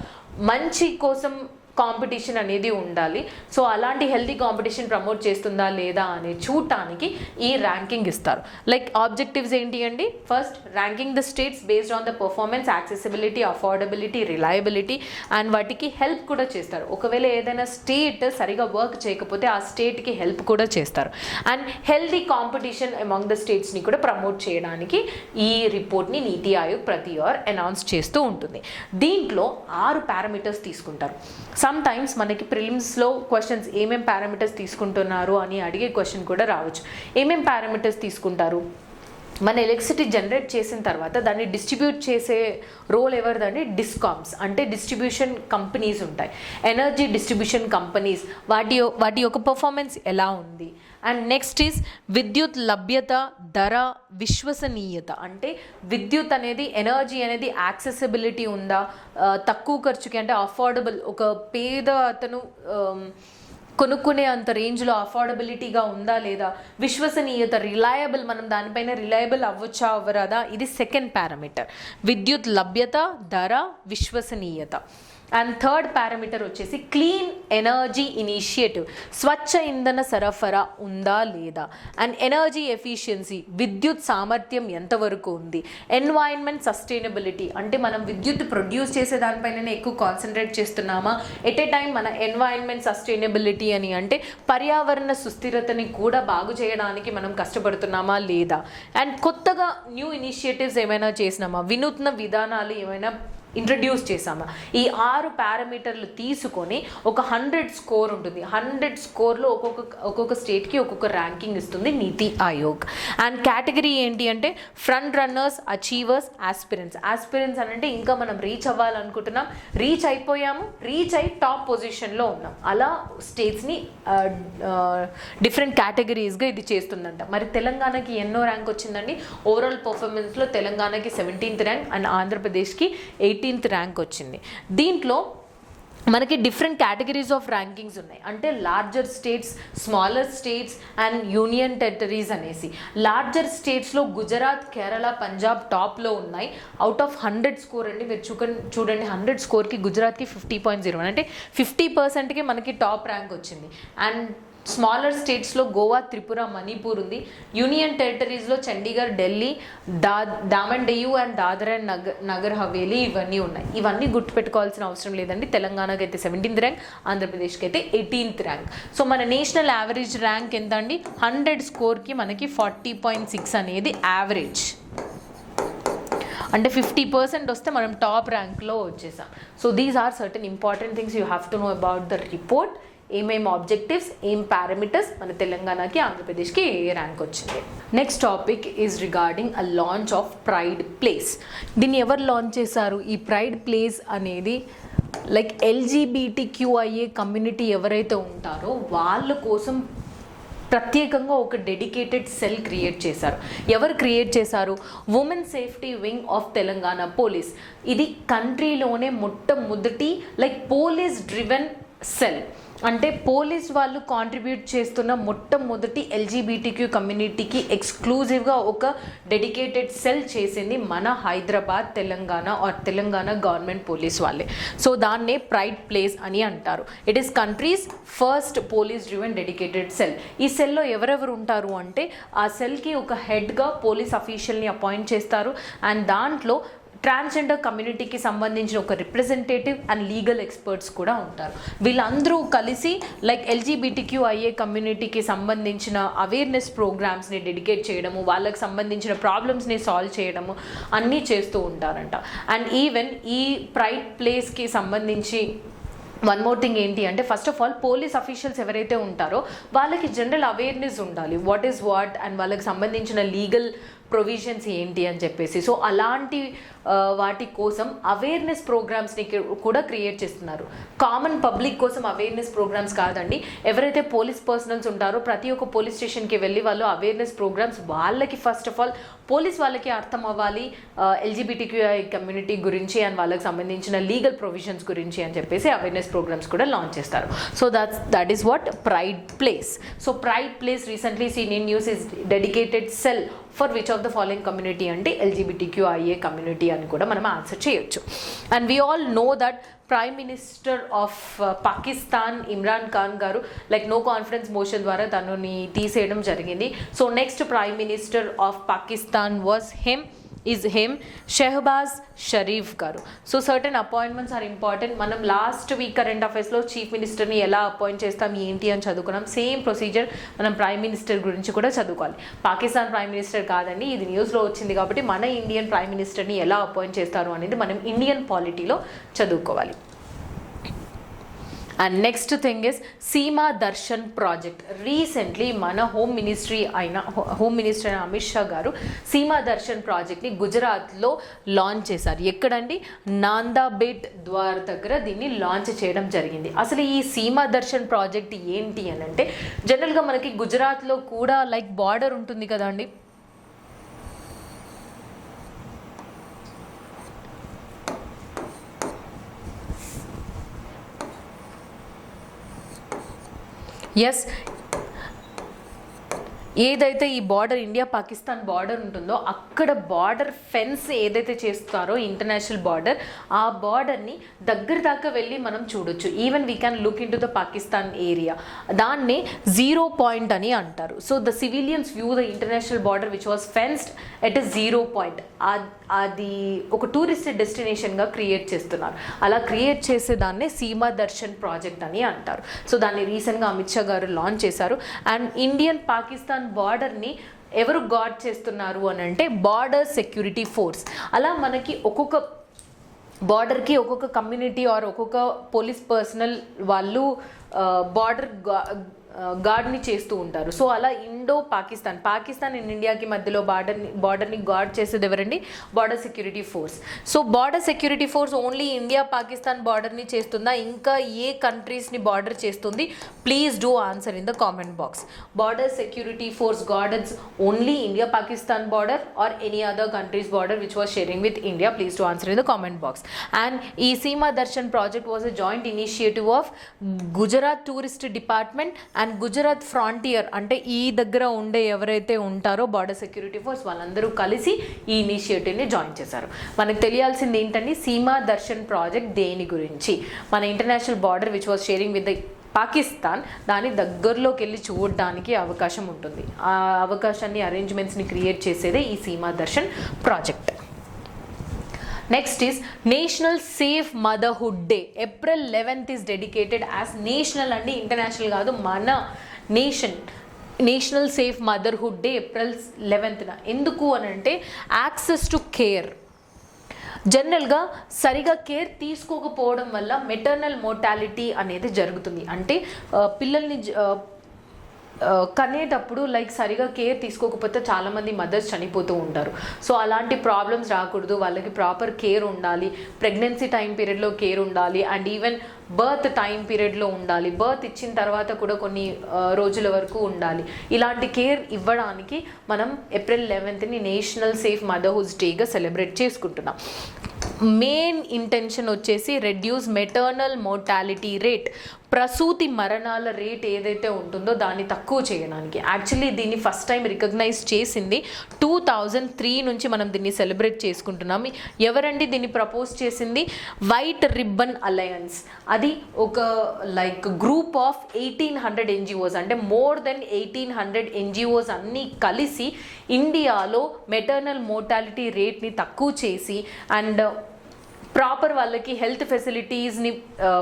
మంచి కోసం కాంపిటీషన్ అనేది ఉండాలి. సో అలాంటి హెల్తీ కాంపిటీషన్ ప్రమోట్ చేస్తుందా లేదా అని చూడటానికి ఈ ర్యాంకింగ్ ఇస్తారు. లైక్ ఆబ్జెక్టివ్స్ ఏంటి అండి, first ranking the states based on the performance, accessibility, affordability, reliability and వాటికి హెల్ప్ కూడా చేస్తారు. ఒకవేళ ఏదైనా స్టేట్ సరిగా వర్క్ చేయకపోతే ఆ స్టేట్కి హెల్ప్ కూడా చేస్తారు. And healthy competition among the స్టేట్స్ని కూడా ప్రమోట్ చేయడానికి ఈ రిపోర్ట్ని నీతి ఆయోగ్ ప్రతి ఇయర్ అనౌన్స్ చేస్తూ ఉంటుంది. దీంట్లో 6 పారామీటర్స్ తీసుకుంటారు. సమ్ టైమ్స్ మనకి ప్రిలిమ్స్లో క్వశ్చన్స్ ఏమేం పారామీటర్స్ తీసుకుంటున్నారు అని అడిగే క్వశ్చన్ కూడా రావచ్చు. ఏమేం పారామీటర్స్ తీసుకుంటారు, మన ఎలక్ట్రిసిటీ జనరేట్ చేసిన తర్వాత దాన్ని డిస్ట్రిబ్యూట్ చేసే రోల్ ఎవరిదండి, డిస్కామ్స్ అంటే డిస్ట్రిబ్యూషన్ కంపెనీస్ ఉంటాయి, ఎనర్జీ డిస్ట్రిబ్యూషన్ కంపెనీస్, వాటి యొక్క పర్ఫార్మెన్స్ ఎలా ఉంది. అండ్ నెక్స్ట్ ఈజ్ విద్యుత్ లభ్యత, ధర, విశ్వసనీయత అంటే విద్యుత్ అనేది, ఎనర్జీ అనేది యాక్సెసిబిలిటీ ఉందా, తక్కువ ఖర్చుకి అంటే అఫోర్డబుల్, ఒక పేద అతను కొనుక్కునే అంత రేంజ్లో అఫోర్డబిలిటీగా ఉందా లేదా, విశ్వసనీయత, రిలయబుల్, మనం దానిపైన రిలయబుల్ అవ్వచ్చా అవ్వరాదా, ఇది సెకండ్ పారామీటర్. విద్యుత్ లభ్యత, ధర, విశ్వసనీయత. అండ్ థర్డ్ పారామీటర్ వచ్చేసి క్లీన్ ఎనర్జీ ఇనిషియేటివ్, స్వచ్ఛ ఇంధన సరఫరా ఉందా లేదా, అండ్ ఎనర్జీ ఎఫిషియన్సీ, విద్యుత్ సామర్థ్యం ఎంతవరకు ఉంది, ఎన్వైరన్మెంట్ సస్టైనబిలిటీ అంటే మనం విద్యుత్ ప్రొడ్యూస్ చేసే దానిపైననే ఎక్కువ కాన్సన్ట్రేట్ చేస్తున్నామా, ఎట్ ఏ టైం మన ఎన్వైరన్మెంట్ సస్టైనబిలిటీ అని అంటే పర్యావరణ సుస్థిరతని కూడా బాగు చేయడానికి మనం కష్టపడుతున్నామా లేదా, అండ్ కొత్తగా న్యూ ఇనిషియేటివ్స్ ఏమైనా చేసినామా, వినూత్న విధానాలు ఏమైనా ఇంట్రడ్యూస్ చేసామా. ఈ 6 పారామీటర్లు తీసుకొని ఒక 100 స్కోర్ ఉంటుంది. 100 స్కోర్లో ఒక్కొక్క స్టేట్కి ఒక్కొక్క ర్యాంకింగ్ ఇస్తుంది నీతి ఆయోగ్. అండ్ కేటగిరీ ఏంటి అంటే ఫ్రంట్ రన్నర్స్, అచీవర్స్, ఆస్పిరెంట్స్ అని అంటే ఇంకా మనం రీచ్ అవ్వాలనుకుంటున్నాం, రీచ్ అయిపోయాము, రీచ్ అయి టాప్ పొజిషన్లో ఉన్నాం, అలా స్టేట్స్ని డిఫరెంట్ కేటగిరీస్గా ఇది చేస్తుందంట. మరి తెలంగాణకి ఎన్నో ర్యాంక్ వచ్చిందండి, ఓవరాల్ పర్ఫార్మెన్స్లో తెలంగాణకి 17th ర్యాంక్ అండ్ ఆంధ్రప్రదేశ్కి 18th ర్యాంక్ వచ్చింది. దీంట్లో మనకి డిఫరెంట్ కేటగిరీస్ ఆఫ్ ర్యాంకింగ్స్ ఉన్నాయి. అంటే larger states, smaller states and union territories అనేసి. లార్జర్ స్టేట్స్లో గుజరాత్, కేరళ, పంజాబ్ టాప్లో ఉన్నాయి. అవుట్ ఆఫ్ 100 స్కోర్ అండి మీరు చూడండి 100 స్కోర్కి గుజరాత్కి 50.01 అంటే 50%కి మనకి టాప్ ర్యాంక్ వచ్చింది. అండ్ స్మాలర్ స్టేట్స్లో గోవా, త్రిపుర, మణిపూర్ ఉంది. యూనియన్ టెరిటరీస్లో చండీగఢ్, ఢిల్లీ, డామన్ డయ్యూ అండ్ దాదర్ అండ్ నగర్ హవేలీ ఇవన్నీ ఉన్నాయి. ఇవన్నీ గుర్తుపెట్టుకోవాల్సిన అవసరం లేదండి. తెలంగాణకి అయితే 17th ర్యాంక్, ఆంధ్రప్రదేశ్కి అయితే 18th ర్యాంక్. సో మన నేషనల్ యావరేజ్ ర్యాంక్ ఎంత అండి, 100 స్కోర్కి మనకి 40.6 అనేది యావరేజ్. అంటే 50% వస్తే మనం టాప్ ర్యాంక్లో వచ్చేసాం. So these are certain important things you have to know about the report. ఏమేమి ఆబ్జెక్టివ్స్, ఏం పారామీటర్స్, మన తెలంగాణకి ఆంధ్రప్రదేశ్కి ఏ ర్యాంక్ వచ్చింది. Next topic is regarding a launch of pride place. దీన్ని ఎవరు లాంచ్ చేశారు? ఈ ప్రైడ్ ప్లేస్ అనేది లైక్ LGBTQIA కమ్యూనిటీ ఎవరైతే ఉంటారో వాళ్ళ కోసం ప్రత్యేకంగా ఒక డెడికేటెడ్ సెల్ క్రియేట్ చేశారు. ఎవరు క్రియేట్ చేశారు? Women safety wing of Telangana police. ఇది కంట్రీలోనే మొట్టమొదటి లైక్ పోలీస్ డ్రివెన్ సెల్. అంటే పోలీస్ వాళ్ళు కాంట్రిబ్యూట్ చేస్తున్న మొట్టమొదటి LGBTQ కమ్యూనిటీకి ఎక్స్క్లూజివ్గా ఒక డెడికేటెడ్ సెల్ చేసింది మన Hyderabad, Telangana or Telangana government police వాళ్ళే. సో దాన్నే ప్రైడ్ ప్లేస్ అని అంటారు. It is country's first police driven dedicated cell. ఈ సెల్లో ఎవరెవరు ఉంటారు అంటే ఆ సెల్కి ఒక హెడ్గా పోలీస్ అఫీషియల్ని అపాయింట్ చేస్తారు. అండ్ దాంట్లో ట్రాన్స్జెండర్ కమ్యూనిటీకి సంబంధించిన ఒక రిప్రజెంటేటివ్ అండ్ లీగల్ ఎక్స్పర్ట్స్ కూడా ఉంటారు. వీళ్ళందరూ కలిసి లైక్ LGBTQIA కమ్యూనిటీకి సంబంధించిన అవేర్నెస్ ప్రోగ్రామ్స్ని డెడికేట్ చేయడము, వాళ్ళకి సంబంధించిన ప్రాబ్లమ్స్ని సాల్వ్ చేయడము అన్నీ చేస్తూ ఉంటారంట. అండ్ ఈవెన్ ఈ ప్రైడ్ ప్లేస్కి సంబంధించి వన్ మోర్ థింగ్ ఏంటి అంటే first of all police officials ఎవరైతే ఉంటారో వాళ్ళకి జనరల్ అవేర్నెస్ ఉండాలి, వాట్ ఈస్ వాట్ అండ్ వాళ్ళకి సంబంధించిన లీగల్ ప్రొవిజన్స్ ఏంటి అని చెప్పేసి. సో అలాంటి వాటి కోసం అవేర్నెస్ ప్రోగ్రామ్స్ని కూడా క్రియేట్ చేస్తున్నారు. కామన్ పబ్లిక్ కోసం అవేర్నెస్ ప్రోగ్రామ్స్ కాదండి, ఎవరైతే పోలీస్ పర్సనల్స్ ఉంటారో ప్రతి ఒక్క పోలీస్ స్టేషన్కి వెళ్ళి వాళ్ళు అవేర్నెస్ ప్రోగ్రామ్స్ వాళ్ళకి ఫస్ట్ ఆఫ్ ఆల్ పోలీస్ వాళ్ళకి అర్థం అవ్వాలి LGBTQI కమ్యూనిటీ గురించి అండ్ వాళ్ళకి సంబంధించిన లీగల్ ప్రొవిజన్స్ గురించి అని చెప్పేసి అవేర్నెస్ ప్రోగ్రామ్స్ కూడా లాంచ్ చేస్తారు. So that is what pride place. So pride place recently seen in news is dedicated cell for which of the following community అంటే LGBTQIA కమ్యూనిటీ అని కూడా మనం ఆన్సర్ చేయొచ్చు. And we all know that prime minister of Pakistan Imran Khan గారు like no confidence motion ద్వారా తనని తీసేయడం జరిగింది. So next prime minister of Pakistan was him Shehbaz Sharif గారు. So certain appointments are important. మనం లాస్ట్ వీక్ కరెంట్ అఫైర్స్లో చీఫ్ మినిస్టర్ని ఎలా అపాయింట్ చేస్తాం ఏంటి అని చదువుకున్నాం. సేమ్ ప్రొసీజర్ మనం ప్రైమ్ మినిస్టర్ గురించి కూడా చదువుకోవాలి. పాకిస్తాన్ ప్రైమ్ మినిస్టర్ కాదండి, ఇది న్యూస్లో వచ్చింది కాబట్టి మన ఇండియన్ ప్రైమ్ మినిస్టర్ని ఎలా అపాయింట్ చేస్తారు అనేది మనం ఇండియన్ పాలిటీలో చదువుకోవాలి. And next thing is Seema Darshan project. Recently మన హోమ్ మినిస్టర్ అమిత్ షా గారు సీమా దర్శన్ ప్రాజెక్ట్ని గుజరాత్లో లాంచ్ చేశారు. ఎక్కడండి? నాందాబేట్ ద్వార్ దగ్గర దీన్ని లాంచ్ చేయడం జరిగింది. అసలు ఈ సీమా దర్శన్ ప్రాజెక్ట్ ఏంటి అని అంటే జనరల్గా మనకి గుజరాత్లో కూడా లైక్ బార్డర్ ఉంటుంది కదా అండి. ఎస్, ఏదైతే ఈ బార్డర్ ఇండియా పాకిస్తాన్ బార్డర్ ఉంటుందో అక్కడ బార్డర్ ఫెన్స్ ఏదైతే చేస్తారో ఇంటర్నేషనల్ బార్డర్, ఆ బార్డర్ని దగ్గర దాకా వెళ్ళి మనం చూడొచ్చు. Even we can look in to the Pakistan area. దాన్ని 0 పాయింట్ అని అంటారు. So the civilians view the international border which was fenced at a 0 point. అది ఒక టూరిస్ట్ డెస్టినేషన్గా క్రియేట్ చేస్తున్నారు. అలా క్రియేట్ చేసే దాన్నే సీమా దర్శన్ ప్రాజెక్ట్ అని అంటారు. సో దాన్ని రీసెంట్గా అమిత్ షా గారు లాంచ్ చేశారు. అండ్ ఇండియన్ పాకిస్తాన్ బార్డర్ని ఎవరు గార్డ్ చేస్తున్నారు అని అంటే బార్డర్ సెక్యూరిటీ ఫోర్స్. అలా మనకి ఒక్కొక్క బార్డర్కి ఒక్కొక్క కమ్యూనిటీ ఆర్ ఒక్కొక్క పోలీస్ పర్సనల్ వాళ్ళు బార్డర్ గార్డ్ని చేస్తూ ఉంటారు. సో అలా పాకిస్తాన్ అండ్ ఇండియాకి మధ్యలో బార్డర్ని గార్డ్ చేసేది ఎవరండి? Border security force. So border security force only India Pakistan బార్డర్ని చేస్తుందా, ఇంకా ఏ కంట్రీస్ని బార్డర్ చేస్తుంది? Please do answer in the comment box. Border security force gardens only India Pakistan border or any other countries border which was sharing with India? Please do answer in the comment box. And ఈ Seema Darshan project was a joint initiative of Gujarat tourist department and Gujarat frontier, అంటే ఈ దగ్గర ఉండే ఎవరైతే ఉంటారో border security force వాళ్ళందరూ కలిసి ఈ ఇనిషియేటివ్ని జాయిన్ చేశారు. మనకు తెలియాల్సింది ఏంటండి? సీమా దర్శన్ ప్రాజెక్ట్ దేని గురించి? మన international border which was sharing with the Pakistan, దాని దగ్గరలోకి వెళ్ళి చూడడానికి అవకాశం ఉంటుంది. ఆ అవకాశాన్ని అరేంజ్మెంట్స్ని క్రియేట్ చేసేదే ఈ Seema Darshan project. Next is national safe motherhood day. April 11th is dedicated as national అండి, ఇంటర్నేషనల్ కాదు, మన national safe motherhood day April 11th. ఎందుకు అని అంటే యాక్సెస్ టు కేర్. జనరల్గా సరిగా కేర్ తీసుకోకపోవడం వల్ల మెటర్నల్ మోర్టాలిటీ అనేది జరుగుతుంది. అంటే పిల్లల్ని కనేటప్పుడు లైక్ సరిగా కేర్ తీసుకోకపోతే చాలామంది మదర్స్ చనిపోతూ ఉంటారు. సో అలాంటి ప్రాబ్లమ్స్ రాకూడదు, వాళ్ళకి ప్రాపర్ కేర్ ఉండాలి, ప్రెగ్నెన్సీ టైం పీరియడ్లో కేర్ ఉండాలి, అండ్ ఈవెన్ బర్త్ టైం పీరియడ్లో ఉండాలి, బర్త్ ఇచ్చిన తర్వాత కూడా కొన్ని రోజుల వరకు ఉండాలి. ఇలాంటి కేర్ ఇవ్వడానికి మనం ఏప్రిల్ 11ని నేషనల్ సేఫ్ మదర్హుడ్ డేగా సెలబ్రేట్ చేసుకుంటున్నాం. మెయిన్ ఇంటెన్షన్ వచ్చేసి రెడ్యూస్ మెటర్నల్ మోర్టాలిటీ రేట్, ప్రసూతి మరణాల రేట్ ఏదైతే ఉంటుందో దాన్ని తక్కువ చేయడానికి. యాక్చువల్లీ దీన్ని ఫస్ట్ టైం రికగ్నైజ్ చేసింది 2003 నుంచి మనం దీన్ని సెలబ్రేట్ చేసుకుంటున్నాం. ఎవరండి దీన్ని ప్రపోజ్ చేసింది? White ribbon alliance. అది ఒక లైక్ గ్రూప్ ఆఫ్ 1800 NGOs, అంటే మోర్ దెన్ 1800 NGOs అన్నీ కలిసి ఇండియాలో మెటర్నల్ మోర్టాలిటీ రేట్ని తక్కువ చేసి అండ్ ప్రాపర్ వాళ్ళకి హెల్త్ ఫెసిలిటీస్ని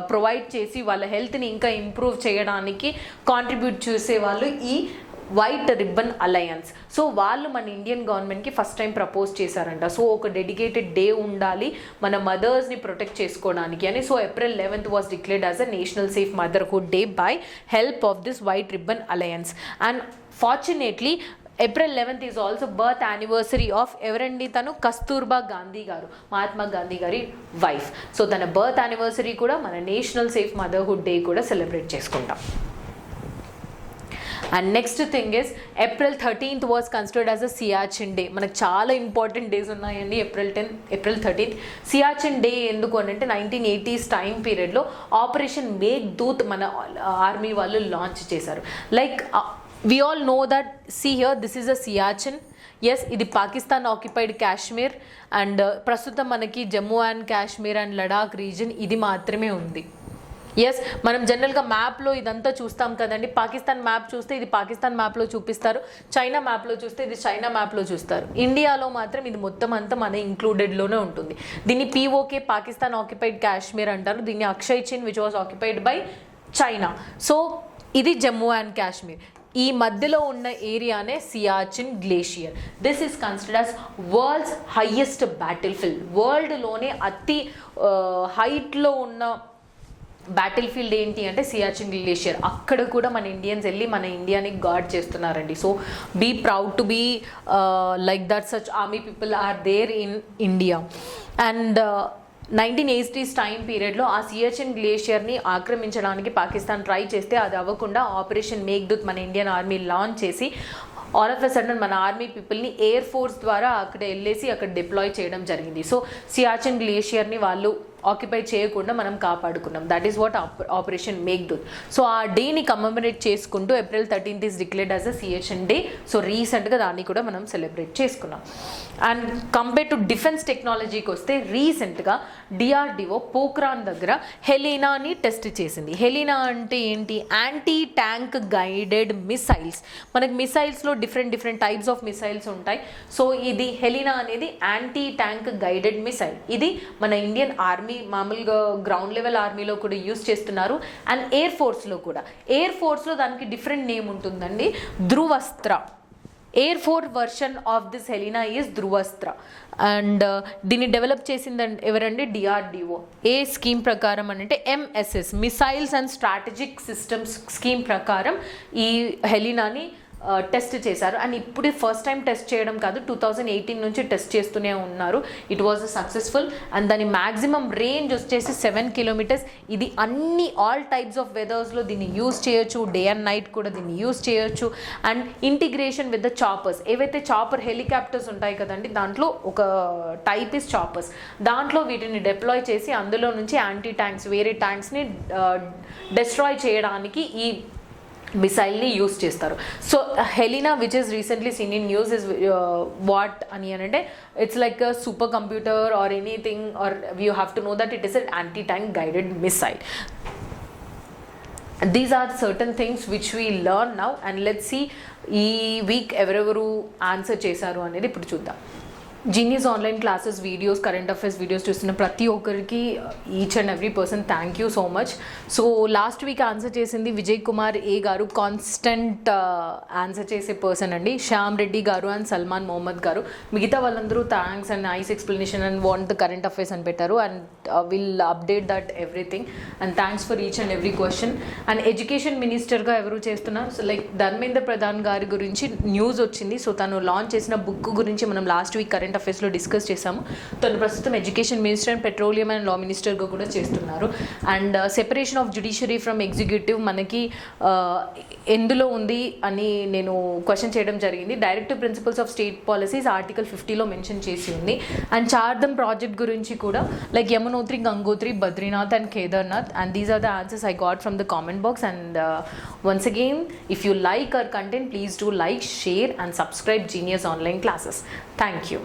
ప్రొవైడ్ చేసి వాళ్ళ హెల్త్ని ఇంకా ఇంప్రూవ్ చేయడానికి కాంట్రిబ్యూట్ చేసే వాళ్ళు ఈ వైట్ రిబ్బన్ అలయన్స్. సో వాళ్ళు మన ఇండియన్ గవర్నమెంట్కి ఫస్ట్ టైం ప్రపోజ్ చేశారంట. సో ఒక డెడికేటెడ్ డే ఉండాలి మన మదర్స్ని ప్రొటెక్ట్ చేసుకోవడానికి అని. So April 11th was declared as a national safe motherhood day by help of this white ribbon alliance. And fortunately April 11th is also birth anniversary of ఎవరండి? తను కస్తూర్బా గాంధీ గారు, మహాత్మా గాంధీ గారి wife. So తన birth anniversary కూడా మన national safe motherhood day కూడా celebrate చేసుకుంటాం. And next thing is April 13th was considered as a Siachen day. మనకు చాలా ఇంపార్టెంట్ డేస్ ఉన్నాయండి. ఏప్రిల్ 13th సియాచిన్ డే ఎందుకు అని అంటే 1980s టైం పీరియడ్లో ఆపరేషన్ మేఘ్దూత్ మన ఆర్మీ వాళ్ళు లాంచ్ చేశారు. Like we all know that, see here, this is a Siachen. yes, ఇది పాకిస్తాన్ ఆక్యుపైడ్ కాశ్మీర్ అండ్ ప్రస్తుతం మనకి Jammu and Kashmir and Ladakh reason ఇది మాత్రమే ఉంది. ఎస్, మనం జనరల్గా మ్యాప్లో ఇదంతా చూస్తాం కదండి. పాకిస్తాన్ మ్యాప్ చూస్తే ఇది పాకిస్తాన్ మ్యాప్లో చూపిస్తారు, చైనా మ్యాప్లో చూస్తే ఇది చైనా మ్యాప్లో చూస్తారు. ఇండియాలో మాత్రం ఇది మొత్తం అంతా మన ఇంక్లూడెడ్లోనే ఉంటుంది. దీన్ని POK, పాకిస్తాన్ ఆక్యుపైడ్ కాశ్మీర్ అంటారు. దీన్ని Aksai Chin which was occupied by China. So ఇది జమ్మూ అండ్ కాశ్మీర్. ఈ మధ్యలో ఉన్న ఏరియానే Siachen glacier. This is considered as world's highest battlefield. వరల్డ్లోనే అతి హైట్లో ఉన్న బ్యాటిల్ ఫీల్డ్ ఏంటి అంటే సియాచిన్ గ్లేషియర్. అక్కడ కూడా మన ఇండియన్స్ వెళ్ళి మన ఇండియాని గార్డ్ చేస్తున్నారండి. So be proud to be like that such army people are there in India. And 1980s time పీరియడ్లో ఆ సియాచిన్ గ్లేషియర్ని ఆక్రమించడానికి పాకిస్తాన్ ట్రై చేస్తే అది అవ్వకుండా ఆపరేషన్ మేఘ్దూత్ మన ఇండియన్ ఆర్మీ లాంచ్ చేసి ఆల్ ఆఫ్ ఎ సడన్ మన ఆర్మీ పీపుల్ని ఎయిర్ ఫోర్స్ ద్వారా అక్కడ వెళ్ళేసి అక్కడ డిప్లాయ్ చేయడం జరిగింది. సో సియాచిన్ గ్లేషియర్ని వాళ్ళు ఆక్యుపై చేయకుండా మనం కాపాడుకున్నాం. That is what Operation Meghdoot. So ఆ డేని కమెమరేట్ చేసుకుంటూ April 13th is declared as a Siachen day. So రీసెంట్గా దాన్ని కూడా మనం సెలబ్రేట్ చేసుకున్నాం. అండ్ కంపేర్ టు డిఫెన్స్ టెక్నాలజీకి వస్తే రీసెంట్గా DRDO పోఖ్రాన్ దగ్గర హెలీనాని టెస్ట్ చేసింది. హెలీనా అంటే ఏంటి? Anti tank guided missiles. మనకి మిసైల్స్లో డిఫరెంట్ టైప్స్ ఆఫ్ మిసైల్స్ ఉంటాయి. సో ఇది హెలీనా అనేది యాంటీ ట్యాంక్ గైడెడ్ మిసైల్. ఇది మన ఇండియన్ ఆర్మీ మామూలుగా గ్రౌండ్ లెవెల్ ఆర్మీలో కూడా యూజ్ చేస్తున్నారు. అండ్ ఎయిర్ ఫోర్స్లో దానికి డిఫరెంట్ నేమ్ ఉంటుందండి, Dhruvastra. Air force version of this Helina is Dhruvastra. And దీన్ని డెవలప్ చేసింది ఎవరండి? DRDO. ఏ స్కీమ్ ప్రకారం అంటే MSS missiles and strategic systems scheme ప్రకారం ఈ హెలీనాని టెస్ట్ చేశారు. అండ్ ఇప్పుడు ఫస్ట్ టైం టెస్ట్ చేయడం కాదు, 2018 నుంచి టెస్ట్ చేస్తూనే ఉన్నారు. It was successful. అండ్ దాని మ్యాక్సిమం రేంజ్ వచ్చేసి 7 kilometers. ఇది ఆల్ టైప్స్ ఆఫ్ వెదర్స్లో దీన్ని యూజ్ చేయొచ్చు, డే అండ్ నైట్ కూడా దీన్ని యూజ్ చేయొచ్చు. And integration with the choppers, ఏవైతే చాపర్ హెలికాప్టర్స్ ఉంటాయి కదండి, దాంట్లో ఒక టైప్ ఇస్ చాపర్స్. దాంట్లో వీటిని డిప్లాయ్ చేసి అందులో నుంచి యాంటీ ట్యాంక్స్, వేరే ట్యాంక్స్ని డిస్ట్రాయ్ చేయడానికి ఈ మిసైల్ని యూస్ చేస్తారు. So Helina which is recently seen in news is what అని అంటే it's like a super computer or anything, or you have to know that it is an anti tank guided missile. These are certain things which we learn now, and let's see ఈ week ఎవరెవరు answer చేశారు అనేది ఇప్పుడు చూద్దాం. Genius online classes videos, current affairs videos చూస్తున్న ప్రతి ఒక్కరికి each and every person thank you so much. So last week answer చేసింది విజయ్ కుమార్ ఏ గారు, కాన్స్టెంట్ ఆన్సర్ చేసే పర్సన్ అండి. శ్యామ్ రెడ్డి గారు అండ్ సల్మాన్ మొహమ్మద్ గారు. మిగతా వాళ్ళందరూ thanks and nice explanation and want the current affairs అని పెట్టారు. And will update that everything. And thanks for each and every question. And education మినిస్టర్గా ఎవరు చేస్తున్నారు? సో లైక్ ధర్మేంద్ర ప్రధాన్ గారి గురించి న్యూస్ వచ్చింది. సో తను లాంచ్ చేసిన బుక్ గురించి మనం లాస్ట్ వీక్ కరెంట్ అఫైర్స్లో డిస్కస్ చేసాము. తను ప్రస్తుతం education minister and petroleum and law మినిస్టర్గా కూడా చేస్తున్నారు. And separation of judiciary from executive మనకి ఎందులో ఉంది అని నేను క్వశ్చన్ చేయడం జరిగింది. Directive principles of state policies article 50లో మెన్షన్ చేసి ఉంది. అండ్ చార్ధమ్ ప్రాజెక్ట్ గురించి కూడా like Yamunotri, Gangotri, Badrinath and Kedarnath. And these are the answers I got from the comment box. And once again, if you like our content, please do like, share and subscribe Genius Online Classes. Thank you.